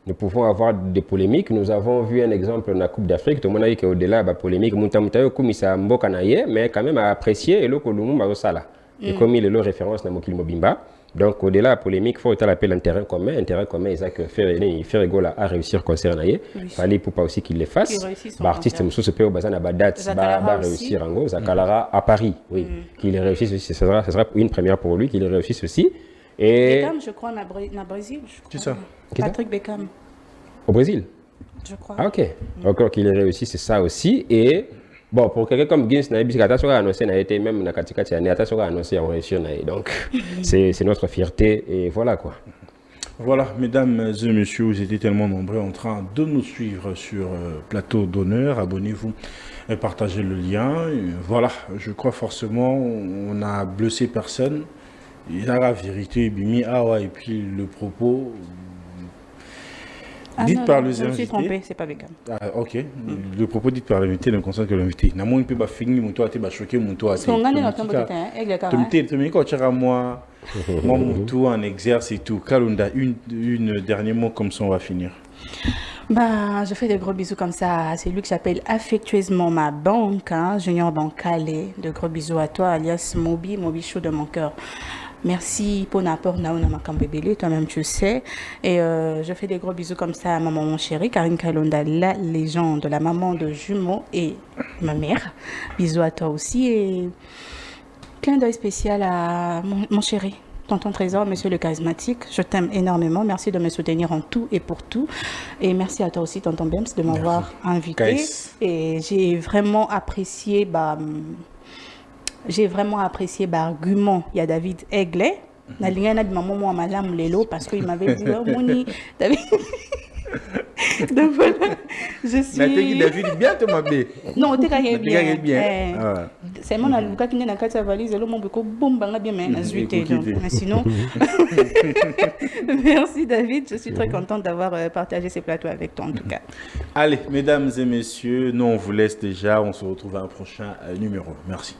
Nous pouvons avoir des polémiques. Nous avons vu un exemple dans la Coupe d'Afrique. Tout le monde a dit qu'au-delà de la polémique, Moutamutayo Koumisa Mbokanaye, mais quand même a apprécié et le Kolumou Marosala. Et comme il est le référence dans Mokil Mobimba. Donc, au-delà de la polémique, il faut appeler un terrain commun. Un terrain commun, c'est que Ferregola a réussi à concernant. Il fallait pour pas aussi qu'il le fasse. L'artiste Moussou se peut au bazar à date, va réussir en gros. Zakalara à Paris, oui. Qu'il réussisse, ce sera une première pour lui, qu'il réussisse aussi. Et Beckham, je crois, au Brésil. C'est ça. Patrick Beckham. Au Brésil? Je crois. Ah, ok. Encore qu'il ait réussi, c'est ça aussi. Et bon, pour quelqu'un comme Gins, Kata annoncé, n'a été même Nakatika, Kata annoncé en réussir. Donc, c'est notre fierté. Et voilà quoi. Voilà, mesdames et messieurs, vous étiez tellement nombreux en train de nous suivre sur Plateau d'Honneur. Abonnez-vous et partagez le lien. Et voilà, je crois forcément on a blessé personne. Il y a la vérité, Bimi, et puis le propos. Dites par les invités. Je me suis trompé, c'est pas Beckham. Ah, ok. Le propos dit par l'invité ne concerne que l'invité. N'a moins pas fini, mon toit, tu choqué, mon toit. On a notre tu me quand tu as moi, mon toit en exerce et tout. Kalunda, une dernier mot comme ça, on va finir. Bah, je fais des gros bisous comme ça. C'est lui que j'appelle affectueusement ma banque, hein, Junior Bancalé. De gros bisous à toi, alias Moby chaud de mon cœur. Merci pour l'apport Naona Makambébélé, toi-même tu sais. Et je fais des gros bisous comme ça à ma maman chérie, Karine Kalonda, la légende, la maman de jumeaux et ma mère. Bisous à toi aussi et clin d'œil spécial à mon chéri, tonton Trésor, monsieur le charismatique. Je t'aime énormément. Merci de me soutenir en tout et pour tout. Et merci à toi aussi, tonton Bems, de m'avoir invité. Et j'ai vraiment apprécié... l'argument. Il y a David Eglet. Parce qu'il m'avait dit, oh, Moni, David. Donc voilà, je suis. David, bien te m'abé. Non, tu es bien. Bien. C'est mon alouka qui n'est pas sa valise, le monde beaucoup boum, bien, mais sinon. Merci David, je suis très contente d'avoir partagé ces plateaux avec toi en tout cas. Allez, mesdames et messieurs, nous on vous laisse déjà. On se retrouve à un prochain numéro. Merci.